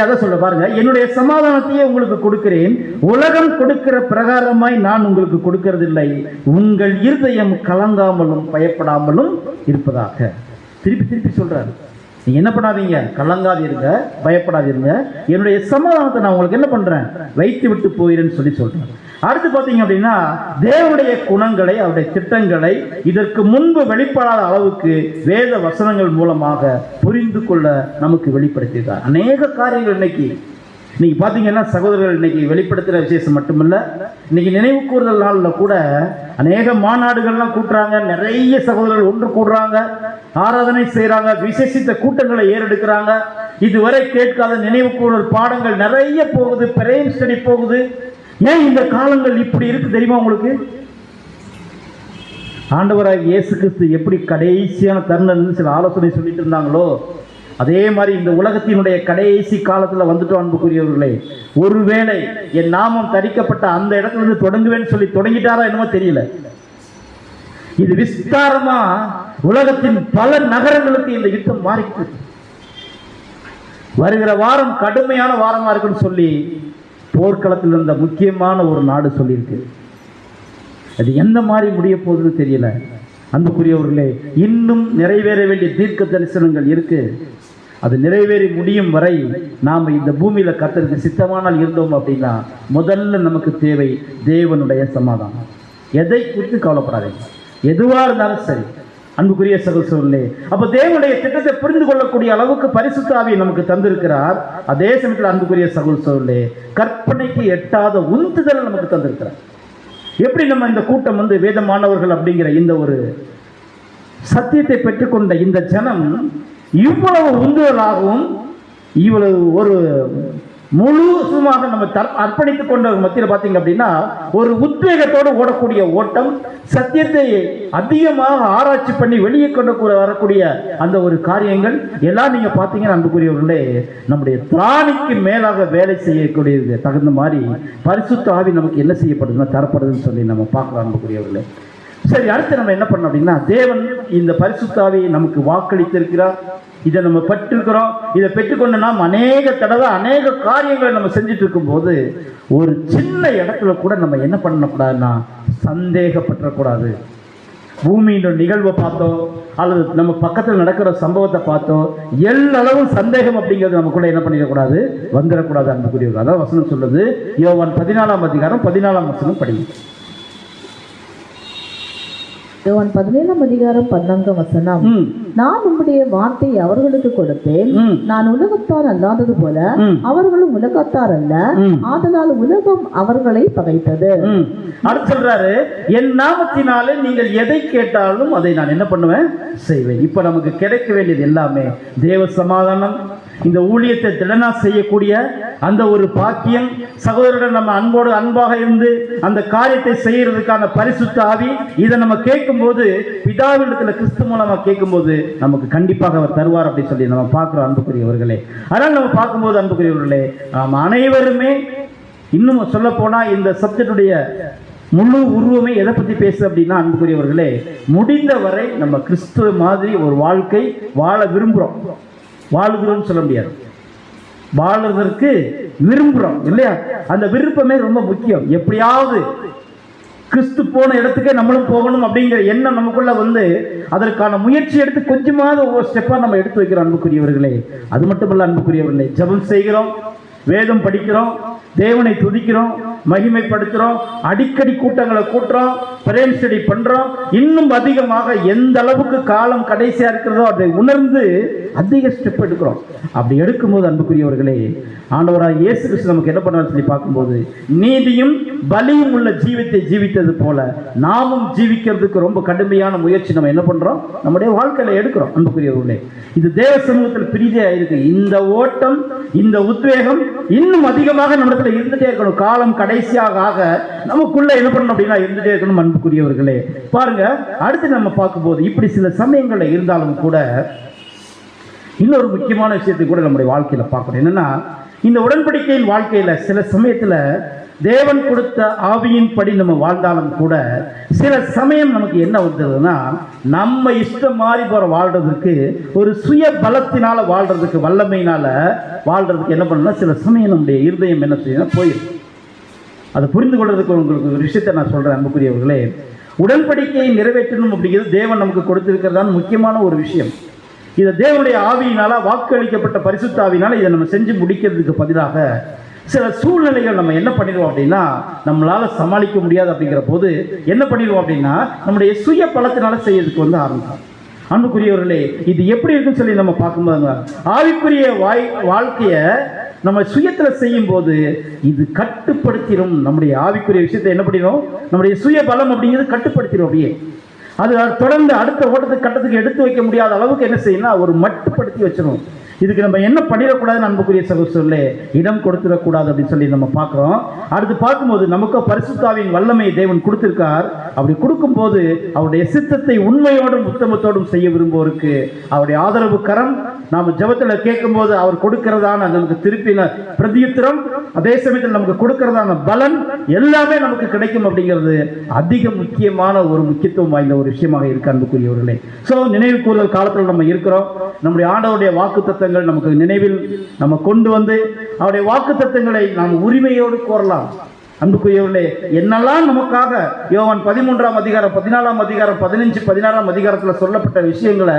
அதான் சொல்ல பாருங்க, என்னுடைய சமாதானத்தையே உங்களுக்கு கொடுக்கிறேன், உலகம் கொடுக்கிற பிரகாரமாய் நான் உங்களுக்கு கொடுக்கறதில்லை, உங்கள் இருதயம் கலங்காமலும் பயப்படாமலும் இருப்பதாக. திருப்பி திருப்பி சொல்றாரு, நீங்க என்ன பண்ணாதீங்க, கலங்காதீருங்க, பயப்படாதீருங்க, என்னுடைய சமாதானத்தை நான் உங்களுக்கு என்ன பண்றேன், வைத்து விட்டு போயிறேன்னு சொல்றேன். அடுத்து பார்த்தீங்க அப்படின்னா தேவனுடைய குணங்களை, அவருடைய திட்டங்களை இதற்கு முன்பு வெளிப்படாத அளவுக்கு வேத வசனங்கள் மூலமாக புரிந்து கொள்ள நமக்கு வெளிப்படுத்தியிருக்கார். அநேக காரியங்கள் இன்னைக்கு பார்த்தீங்கன்னா சகோதரர்கள் இன்னைக்கு வெளிப்படுத்துகிற விசேஷம் மட்டுமல்ல, இன்னைக்கு நினைவு கூறுதல் நாளில் கூட அநேக மாநாடுகள்லாம் கூட்டுறாங்க, நிறைய சகோதரர்கள் ஒன்று கூடுறாங்க, ஆராதனை செய்கிறாங்க, விசேஷித்த கூட்டங்களை ஏறெடுக்கிறாங்க. இதுவரை கேட்காத நினைவு கூறுதல் பாடங்கள் நிறைய போகுது, பிரேம் ஸ்டடி போகுது. ஏன் இந்த காலங்கள் இப்படி இருக்கு தெரியுமா உங்களுக்கு? ஆண்டவராக இயேசு கிறிஸ்து எப்படி கடைசியான தருணம் சில ஆலோசனை சொல்லிட்டு இருந்தாங்களோ அதே மாதிரி இந்த உலகத்தினுடைய கடைசி காலத்துல வந்துட்டோம். அன்புக்குரியவர்களே, ஒருவேளை என் நாமம் தரிக்கப்பட்ட அந்த இடத்துல இருந்து தொடங்குவேன்னு சொல்லி தொடங்கிட்டாரா என்னமோ தெரியல. இது விஸ்தாரமா உலகத்தின் பல நகரங்களுக்கு இந்த யுத்தம் மாறிக்கு வருகிற வாரம் கடுமையான வாரமா இருக்குன்னு சொல்லி போர்க்களத்தில் இருந்த முக்கியமான ஒரு நாடு சொல்லியிருக்கு. அது எந்த மாதிரி முடிய போகுதுன்னு தெரியல. அன்புக்குரியவர்களே, இன்னும் நிறைவேற வேண்டிய தீர்க்க தரிசனங்கள் இருக்கு. அது நிறைவேறி முடியும் வரை நாம் இந்த பூமியில கர்த்தருக்கு சித்தமானால் இருந்தோம் அப்படின்னா முதல்ல நமக்கு தேவை தேவனுடைய சமாதானம். எதை குறித்து கவலைப்படாதீங்க, எதுவா இருந்தாலும் சரி. அன்புக்குரிய சகோதரர்களே, அப்ப தேவனுடைய திட்டத்தை புரிந்து கொள்ளக்கூடிய அளவுக்கு பரிசுத்த ஆவியை நமக்கு தந்திருக்கிறார். அதே சமயத்தில் அன்புக்குரிய சகோதரர்களே, கற்பனைக்கு எட்டாத உந்துதல் நமக்கு தந்திருக்கிறார். எப்படி நம்ம இந்த கூட்டம் வேத மாணவர்கள் அப்படிங்கிற இந்த ஒரு சத்தியத்தை பெற்றுக்கொண்ட இந்த ஜனம் இவ்வளவு உந்துதலாகவும் இவ்வளவு ஒரு முழுசுமாக நம்ம அர்ப்பணித்துக் கொண்ட மத்தியில் பார்த்தீங்க அப்படின்னா ஒரு உத்வேகத்தோடு ஓடக்கூடிய ஓட்டம், சத்தியத்தை அதிகமாக ஆராய்ச்சி பண்ணி வெளியே கொண்டு வரக்கூடிய அந்த ஒரு காரியங்கள் எல்லாம் நீங்க பார்த்தீங்கன்னா அன்புக்குரியவர்களே, நம்முடைய திராணிக்கு மேலாக வேலை செய்யக்கூடியது தகுந்த மாதிரி பரிசுத்த ஆவி நமக்கு என்ன செய்யப்படுதுன்னா தரப்படுதுன்னு சொல்லி நம்ம பார்க்கலாம். அன்புக்குரியவர்களே, சரி, அடுத்து நம்ம என்ன பண்ணோம் அப்படின்னா தேவன் இந்த பரிசுத்த ஆவியை நமக்கு வாக்களித்திருக்கிறார். இதை நம்ம பெற்றிருக்கிறோம். இதை பெற்றுக்கொண்டு நாம் அநேக தடவை அநேக காரியங்களை நம்ம செஞ்சுட்டு இருக்கும்போது ஒரு சின்ன இடத்துல கூட நம்ம என்ன பண்ணக்கூடாதுன்னா சந்தேகப்பற்றக்கூடாது. பூமியின் நிகழ்வை பார்த்தோம் அல்லது நம்ம பக்கத்தில் நடக்கிற சம்பவத்தை பார்த்தோம், எல்லளவும் சந்தேகம் அப்படிங்கிறது நமக்குள்ள என்ன பண்ணிடக்கூடாது, வந்துடக்கூடாது அன்புக்குரியவர்கள். அதான் வசனம் சொல்லுது. யோவான் 14ஆம் அதிகாரம் 14ஆம் வசனம் படிங்க. யோவான் 17ஆம் அதிகாரம் 14ஆம் வசனம். நான் உம்முடைய வார்த்தையை அவர்களுக்கு கொடுத்தேன். நான் உலகத்தார் அல்லாதது போல அவர்களும் உலகத்தார் அல்ல, ஆதலால் உலகம் அவர்களை பகைத்தது. அடுத்து சொல்றாரு, என் நாமத்தினாலே நீங்கள் எதை கேட்டாலும் அதை நான் என்ன பண்ணுவேன், செய்வேன். இப்ப நமக்கு கிடைக்க வேண்டியது எல்லாமே தேவ சமாதானம், இந்த ஊழியத்தை திடனா செய்யக்கூடிய அந்த ஒரு பாக்கியம், சகோதரர்கள் நம்ம அன்பாக இருந்து அந்த காரியத்தை செய்யறதுக்கான பரிசுத்த ஆவி, இதை நம்ம கேட்கும்போது பிதாவிடத்துல கிறிஸ்து மூலமா கேட்கும்போது நமக்கு கண்டிப்பாக அவர் தருவார் அப்படி சொல்லி நம்ம பார்க்கிறோம் அன்புக்குரியவர்களே. அதனால் நம்ம பார்க்கும்போது அன்புக்குரியவர்களே, நாம் அனைவருமே இன்னும் சொல்ல போனா இந்த சப்ஜெக்டுடைய முழு உருவமே எதை பத்தி பேசு அப்படின்னா அன்புக்குரியவர்களே, முடிந்தவரை நம்ம கிறிஸ்துவ மாதிரி ஒரு வாழ்க்கை வாழ விரும்புகிறோம். வாழுகிறோம்னு சொல்ல முடியாது, வாழுறதற்கு விரும்புகிறோம் இல்லையா? அந்த விருப்பமே ரொம்ப முக்கியம். எப்படியாவது கிறிஸ்து போன இடத்துக்கே நம்மளும் போகணும் அப்படிங்கிற எண்ணம் நமக்குள்ள வந்து அதற்கான முயற்சி எடுத்து கொஞ்சமாவது ஒவ்வொரு ஸ்டெப்பா நம்ம எடுத்து வைக்கிறோம் அன்புக்குரியவர்களே. அது மட்டுமல்ல அன்புக்குரியவர்களே, ஜெபம் செய்கிறோம், வேதம் படிக்கிறோம், தேவனை துதிக்கிறோம், மகிமைப்படுத்துறோம், அடிக்கடி கூட்டங்களை கூட்டுறோம், பிரேம் ஸ்டடி பண்றோம். இன்னும் அதிகமாக எந்த அளவுக்கு காலம் கடைசியா இருக்கிறதோ அதை உணர்ந்து அதிக ஸ்டெப் எடுக்கிறோம். அப்படி எடுக்கும்போது அன்புக்குரியவர்களே, ஆண்டவராக இயேசு கிறிஸ்து நமக்கு என்ன பண்ணார் சொல்லி பார்க்கும்போது, நீதியும் பலியும் உள்ள ஜீவித்தை ஜீவித்தது போல நாமும் ஜீவிக்கிறதுக்கு ரொம்ப கடுமையான முயற்சி நம்ம என்ன பண்றோம், நம்முடைய வாழ்க்கையில எடுக்கிறோம் அன்புக்குரியவர்களே. இது தேவ சமூகத்தில் பிரிதியா இருக்கு. இந்த ஓட்டம், இந்த உத்வேகம் இன்னும் அதிகமாக நம்மிடத்துல இருந்துட்டே இருக்கணும். காலம் கடைசியாக ஆக நமக்குள்ள என்ன பண்ணணும் அப்படின்னா இருந்துட்டே இருக்கணும் அன்புக்குரியவர்களே. பாருங்க, அடுத்து நம்ம பார்க்கும்போது இப்படி சில சமயங்கள்ல இருந்தாலும் கூட இன்னொரு முக்கியமான விஷயத்தை கூட நம்முடைய வாழ்க்கையில பார்க்கணும். என்னன்னா, இந்த உடன்படிக்கையின் வாழ்க்கையில சில சமயத்துல தேவன் கொடுத்த ஆவியின் படி நம்ம வாழ்ந்தாலும் கூட சில சமயம் நமக்கு என்ன வந்ததுன்னா, நம்ம இஷ்டம் மாறி போற வாழ்றதுக்கு, ஒரு சுய பலத்தினால வாழ்றதுக்கு, வல்லமையினால வாழ்றதுக்கு என்ன பண்ணலாம், சில சமயம் நம்முடைய இருதயம் என்ன செய்யணும் போயிடும். அதை புரிந்து கொள்றதுக்கு உங்களுக்கு ஒரு விஷயத்தை நான் சொல்றேன் அன்புக்குரியவர்களே. உடன்படிக்கையை நிறைவேற்றணும் அப்படிங்கிறது தேவன் நமக்கு கொடுத்திருக்கிறதான முக்கியமான ஒரு விஷயம். இதை தேவனுடைய ஆவியினால, வாக்கு அளிக்கப்பட்ட பரிசுத்த ஆவியினால இதை நம்ம செஞ்சு முடிக்கிறதுக்கு பதிலாக சில சூழ்நிலைகள் நம்ம என்ன பண்ணிடுவோம் அப்படின்னா, நம்மளால சமாளிக்க முடியாது அப்படிங்கிற போது என்ன பண்ணிடுவோம் அப்படின்னா, நம்முடைய சுய பலத்தினால செய்யறதுக்கு வந்து ஆரம்பிக்கும். அன்புக்குரியவர்களே, இது எப்படி இருக்குன்னு சொல்லி நம்ம பார்க்கும்போது, ஆவிக்குரிய வாழ்க்கையை நம்ம சுயத்துல செய்யும் போது இது கட்டுப்படுத்திடும். நம்முடைய ஆவிக்குரிய விஷயத்தை என்ன பண்ணிடும், நம்முடைய சுய பலம் அப்படிங்கிறது கட்டுப்படுத்திடும். அப்படியே அது தொடர்ந்து அடுத்த ஓட்டத்துக்கு கட்டத்துக்கு எடுத்து வைக்க முடியாத அளவுக்கு என்ன செய்யணும், ஒரு மட்டுப்படுத்தி வச்சிடும். இதுக்கு நம்ம என்ன பண்ணிடக்கூடாதுன்னு அன்புக்குரிய சகோதரர்களே, இடம் கொடுத்துடக்கூடாது அப்படின்னு சொல்லி நம்ம பார்க்குறோம். அடுத்து பார்க்கும்போது நமக்கு பரிசுத்தாவின் வல்லமையை தேவன் கொடுத்திருக்கார். அப்படி கொடுக்கும்போது அவருடைய சித்தத்தை உண்மையோடும் உத்தமத்தோடும் செய்ய விரும்புவோருக்கு அவருடைய ஆதரவு கரம் நாம் ஜெபத்தில் கேட்கும்போது அவர் கொடுக்கிறதான நமக்கு திருப்பின பிரதியுத்தரம், அதே சமயத்தில் நமக்கு கொடுக்கிறதான பலன் எல்லாமே நமக்கு கிடைக்கும் அப்படிங்கிறது அதிக முக்கியமான ஒரு முக்கியத்துவம் வாய்ந்த ஒரு விஷயமாக இருக்கு அன்புக்குரியவர்களே. ஸோ நினைவு கூறுதல் காலத்தில் நம்ம இருக்கிறோம். நம்முடைய ஆண்டவருடைய வாக்குத்தத்தங்கள் நமக்கு நினைவில் நம்ம கொண்டு வந்து அவருடைய வாக்குத்தத்தங்களை நாம் உரிமையோடு கோரலாம் அன்புக்குரியவர்களே. என்னெல்லாம் நமக்காக யோவான் 13ஆம் அதிகாரம் 14ஆம் அதிகாரம் 15 16ஆம் அதிகாரத்தில் சொல்லப்பட்ட விஷயங்களை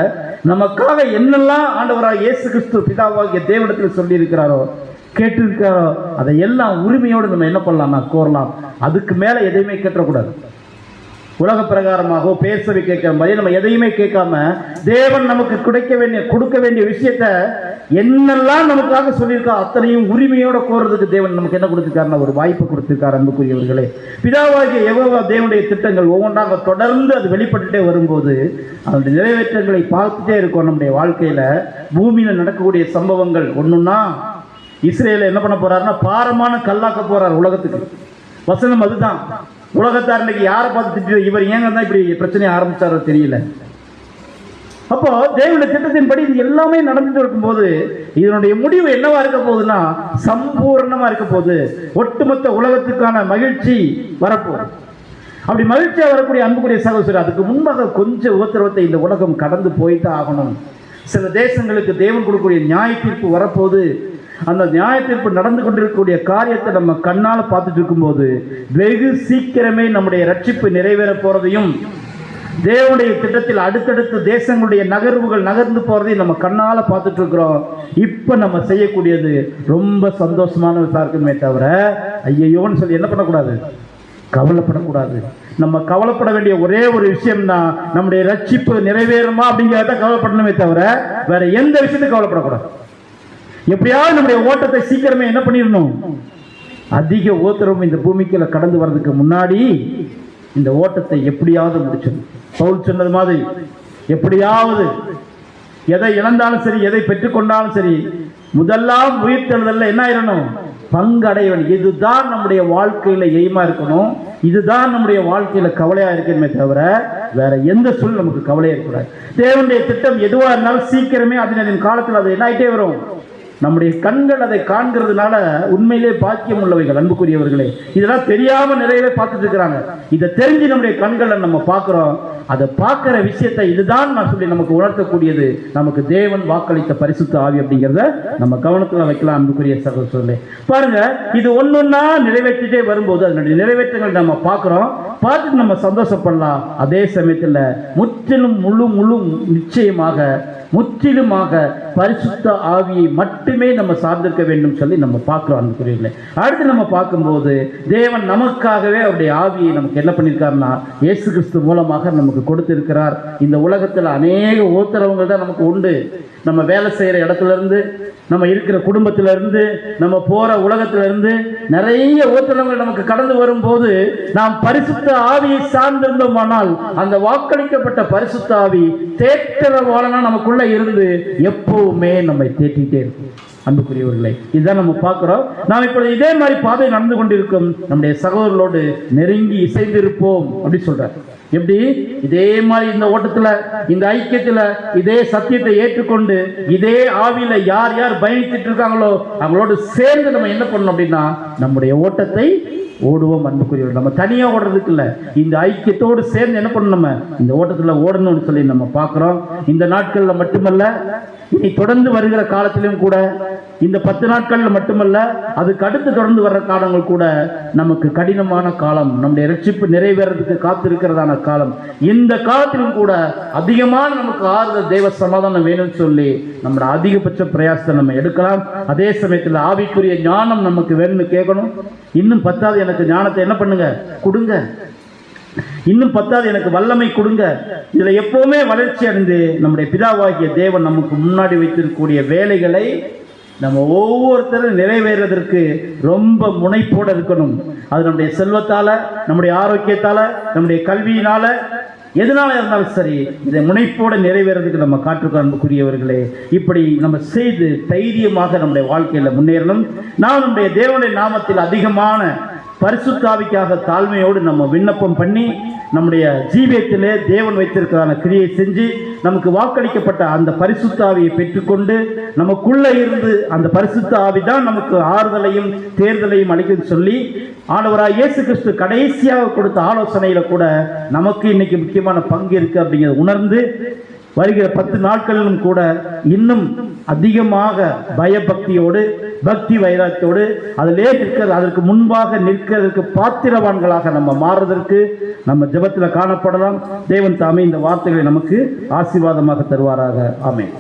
நமக்காக என்னெல்லாம் ஆண்டவராக இயேசு கிறிஸ்து பிதாவாகிய தேவனிடத்தில் சொல்லி இருக்கிறாரோ, கேட்டிருக்காரோ, அதை எல்லாம் உரிமையோடு நம்ம என்ன பண்ணலாம்னா கோரலாம். அதுக்கு மேல எதையுமே கேட்டக்கூடாது. உலக பிரகாரமாக பேசவை கேட்கிற மாதிரி நம்ம எதையுமே கேட்காம தேவன் நமக்கு கொடுக்க வேண்டிய விஷயத்த என்னெல்லாம் நமக்காக சொல்லியிருக்கா அத்தனையும் உரிமையோட கோர்றதுக்கு தேவன் நமக்கு என்ன கொடுத்திருக்காருன்னா ஒரு வாய்ப்பு கொடுத்திருக்காரு அன்புக்குரியவர்களே. பிதாவாகிய யெகோவா தேவனுடைய திட்டங்கள் ஒவ்வொன்றாக தொடர்ந்து அது வெளிப்பட்டுட்டே வரும்போது அதனுடைய நிறைவேற்றங்களை பார்த்துட்டே இருக்கும். நம்முடைய வாழ்க்கையில பூமியில நடக்கக்கூடிய சம்பவங்கள் ஒண்ணுன்னா, இஸ்ரேல என்ன பண்ண போறாருன்னா பாரமான கல்லாக்க போறார் உலகத்துக்கு. வசனம் அதுதான். உலகத்தார் இன்னைக்கு யாரை பார்த்து திட்டு, இவர் ஏங்க தான் இப்படி பிரச்சனையை ஆரம்பிச்சாரோ தெரியல. அப்போ தேவனுடைய திட்டத்தின்படி இது எல்லாமே நடந்துட்டு இருக்கும்போது இதனுடைய முடிவு என்னவா இருக்க போகுதுன்னா சம்பூர்ணமா இருக்க போகுது. ஒட்டுமொத்த உலகத்துக்கான மகிழ்ச்சி வரப்போகுது. அப்படி மகிழ்ச்சியா வரக்கூடிய அன்புக்குரிய சகோதரர், அதுக்கு முன்பாக கொஞ்சம் உபத்திரவத்தை இந்த உலகம் கடந்து போய்தான் ஆகணும். சில தேசங்களுக்கு தேவன் கொடுக்கக்கூடிய நியாய தீர்ப்பு வரப்போது, அந்த நியாய தீர்ப்பு நடந்து கொண்டிருக்கக்கூடிய காரியத்தை நம்ம கண்ணால் பார்த்துட்டு இருக்கும்போது வெகு சீக்கிரமே நம்முடைய ரட்சிப்பு நிறைவேற போறதையும், தேவனுடைய திட்டத்தில் அடுத்தடுத்த தேசங்களுடைய நகர்வுகள் நகர்ந்து போறதையும் நம்ம கண்ணால பார்த்துட்டு இருக்கிறோம். இப்ப நம்ம செய்யக்கூடியது ரொம்ப சந்தோஷமான இருக்குமே தவிர ஐயோன்னு சொல்லி என்ன பண்ணக்கூடாது, கவலைப்படக்கூடாது. நம்ம கவலைப்பட வேண்டிய ஒரே ஒரு விஷயம் தான், நம்முடைய ரட்சிப்பு நிறைவேறுமா அப்படிங்கிறத கவலைப்படணுமே தவிர வேற எந்த விஷயத்தையும் கவலைப்படக்கூடாது. எப்படியாவது நம்முடைய ஓட்டத்தை சீக்கிரமே என்ன பண்ணிடணும், அதிக ஓத்திரம் இந்த பூமிக்குள்ள கடந்து வர்றதுக்கு முன்னாடி இந்த ஓட்டத்தை எப்படியாவது முடிச்சிடணும். பவுல் சொன்னது மாதிரி எப்படியாவது எதை இழந்தாலும் சரி, எதை பெற்றுக்கொண்டாலும் சரி, முதல்லாம் உயிர்த்தெழுதல்ல என்ன ஆயிரணும், பங்கடைவன். இதுதான் நம்முடைய வாழ்க்கையில எய்மா இருக்கணும், இதுதான் நம்முடைய வாழ்க்கையில கவலையா இருக்கணுமே தவிர வேற எந்த சூழல் நமக்கு கவலையா இருக்கக்கூடாது. தேவனுடைய திட்டம் எதுவா இருந்தாலும் சீக்கிரமே அதன் காலத்தில் அது என்ன ஆயிட்டே வரும். நம்முடைய கண்கள் அதை காண்கிறதுனால உண்மையிலே பாக்கியம் உள்ளவைகள் அன்புக்குரியவர்களே. இதெல்லாம் தெரியாம நிறையவே பார்த்துட்டு இருக்கிறாங்க. இதை தெரிஞ்சு நம்முடைய கண்களை நம்ம பார்க்கிறோம். அதை பார்க்கிற விஷயத்தை இதுதான் நான் சொல்லி நமக்கு உணர்த்தக்கூடியது நமக்கு தேவன் வாக்களித்த பரிசுத்த ஆவி அப்படிங்கிறத நம்ம கவனத்தில் வைக்கலாம். அன்புக்குரிய சகோதரர்களே, பாருங்க, இது ஒன்னொன்னா நிறைவேற்றிட்டே வரும்போது அதனுடைய நிறைவேற்றங்கள் நம்ம பார்க்கிறோம். பார்த்துட்டு நம்ம சந்தோஷப்படலாம். அதே சமயத்தில் முற்றிலும் முழு நிச்சயமாக முற்றிலுமாக பரிசுத்த ஆவியை மட்டுமே நம்ம சார்ந்திருக்க வேண்டும் சொல்லி நம்ம பார்க்கிறோம். அன்புக்குரியவர்களே, அடுத்து நம்ம பார்க்கும்போது தேவன் நமக்காகவே அவருடைய ஆவியை நமக்கு என்ன பண்ணியிருக்காருன்னா இயேசு கிறிஸ்து மூலமாக நமக்கு கொடுத்திருக்கிறார். இந்த உலகத்தில் அநேக ஓத்திரவங்கள் தான் நமக்கு உண்டு. நம்ம வேலை செய்கிற இடத்துல இருந்து, நம்ம இருக்கிற குடும்பத்தில இருந்து, நம்ம போற உலகத்தில இருந்து நிறைய ஓத்திரங்கள் நமக்கு கடந்து வரும்போது நாம் பரிசுத்த ஆவியை சார்ந்திருந்தோமானால் அந்த வாக்களிக்கப்பட்ட பரிசுத்த ஆவி தேற்றரவாளனா நமக்குள்ள இருந்து எப்பவுமே நம்மை தேற்றிட்டே இருக்கும். அன்புக்குரியவர்களே, இதுதான் நம்ம பார்க்கிறோம். நாம் இப்பொழுது இதே மாதிரி பாதை நடந்து கொண்டிருக்கும் நம்முடைய சகோதரர்களோடு நெருங்கி இசைந்திருப்போம் அப்படி சொல்றார். எப்படி இதே மாதிரி இந்த ஓட்டத்துல, இந்த ஐக்கியத்துல, இதே சத்தியத்தை ஏற்றுக்கொண்டு இதே ஆவியில யார் யார் பயணித்துட்டு இருக்காங்களோ அவங்களோடு சேர்ந்து நம்ம என்ன பண்ணணும் அப்படின்னா நம்முடைய ஓட்டத்தை ஓடுவோம். அன்புக்குரியவர்கள், நம்ம தனியா ஓடுறதுக்கு இல்ல, இந்த ஐக்கியத்தோடு சேர்ந்து என்ன பண்ணணும், நம்ம இந்த ஓட்டத்துல ஓடணும்னு சொல்லி நம்ம பார்க்கிறோம். இந்த நாட்கள்ல மட்டுமல்ல, இனி தொடர்ந்து வருகிற காலத்திலும் கூட, இந்த 10 நாட்கள்ல மட்டுமல்ல, அதுக்கு அடுத்து தொடர்ந்து வர்ற காலங்கள் கூட நமக்கு கடினமான காலம், நம்முடைய ரட்சிப்பு நிறைவேறதுக்கு காத்திருக்கிறதான காலம். இந்த காலத்திலும் கூட அதிகமான நமக்கு ஆறுதல், தேவ சமாதானம் வேணும்னு சொல்லி நம்மளோட அதிகபட்ச பிரயாசத்தை நம்ம எடுக்கலாம். அதே சமயத்தில் ஆவிக்குரிய ஞானம் நமக்கு வேணும்னு கேட்கணும். இன்னும் 10வது எனக்கு ஞானத்தை என்ன பண்ணுங்க, கொடுங்க. இன்னும் 10வது எனக்கு வல்லமை கொடுங்க. இதுல எப்பவுமே வளர்ச்சி அடைந்து நம்முடைய பிதாவாகிய தேவன் நமக்கு முன்னாடி வைத்திருக்கக்கூடிய வேலைகளை நம்ம ஒவ்வொருத்தரும் நிறைவேறதற்கு ரொம்ப முனைப்போட இருக்கணும். அது நம்முடைய செல்வத்தால, நம்முடைய ஆரோக்கியத்தால, நம்முடைய கல்வியினால, எதனால இருந்தாலும் சரி, இதை முனைப்போட நிறைவேறதுக்கு நம்ம காற்றுக்கொள்ள அன்புக்குரியவர்களே. இப்படி நம்ம செய்து தைரியமாக நம்முடைய வாழ்க்கையில முன்னேறணும். நாம் நம்முடைய தேவனுடைய நாமத்தில் அதிகமான பரிசுத்த ஆவிக்காக தாழ்மையோடு நம்ம விண்ணப்பம் பண்ணி நம்முடைய ஜீவியத்திலே தேவன் வைத்திருக்கிறதான கிரியை செஞ்சு நமக்கு வாக்களிக்கப்பட்ட அந்த பரிசுத்த ஆவியை பெற்றுக்கொண்டு நமக்குள்ள இருந்து அந்த பரிசுத்த ஆவி தான் நமக்கு ஆறுதலையும் தேர்தலையும் அளிக்கும் சொல்லி ஆண்டவராய் இயேசு கிறிஸ்து கடைசியாக கொடுத்த ஆலோசனையில கூட நமக்கு இன்னைக்கு முக்கியமான பங்கு இருக்கு அப்படிங்கிறத உணர்ந்து வருகிற 10 நாட்களிலும் கூட இன்னும் அதிகமாக பயபக்தியோடு, பக்தி வைராக்கியோடு அதிலே நிற்கிறது, அதற்கு முன்பாக நிற்கிறதுக்கு பாத்திரவான்களாக நம்ம மாறுவதற்கு நம்ம ஜெபத்தில் காணப்படலாம். தேவன் தாமே இந்த வார்த்தைகளை நமக்கு ஆசீர்வாதமாக தருவாராக. ஆமென்.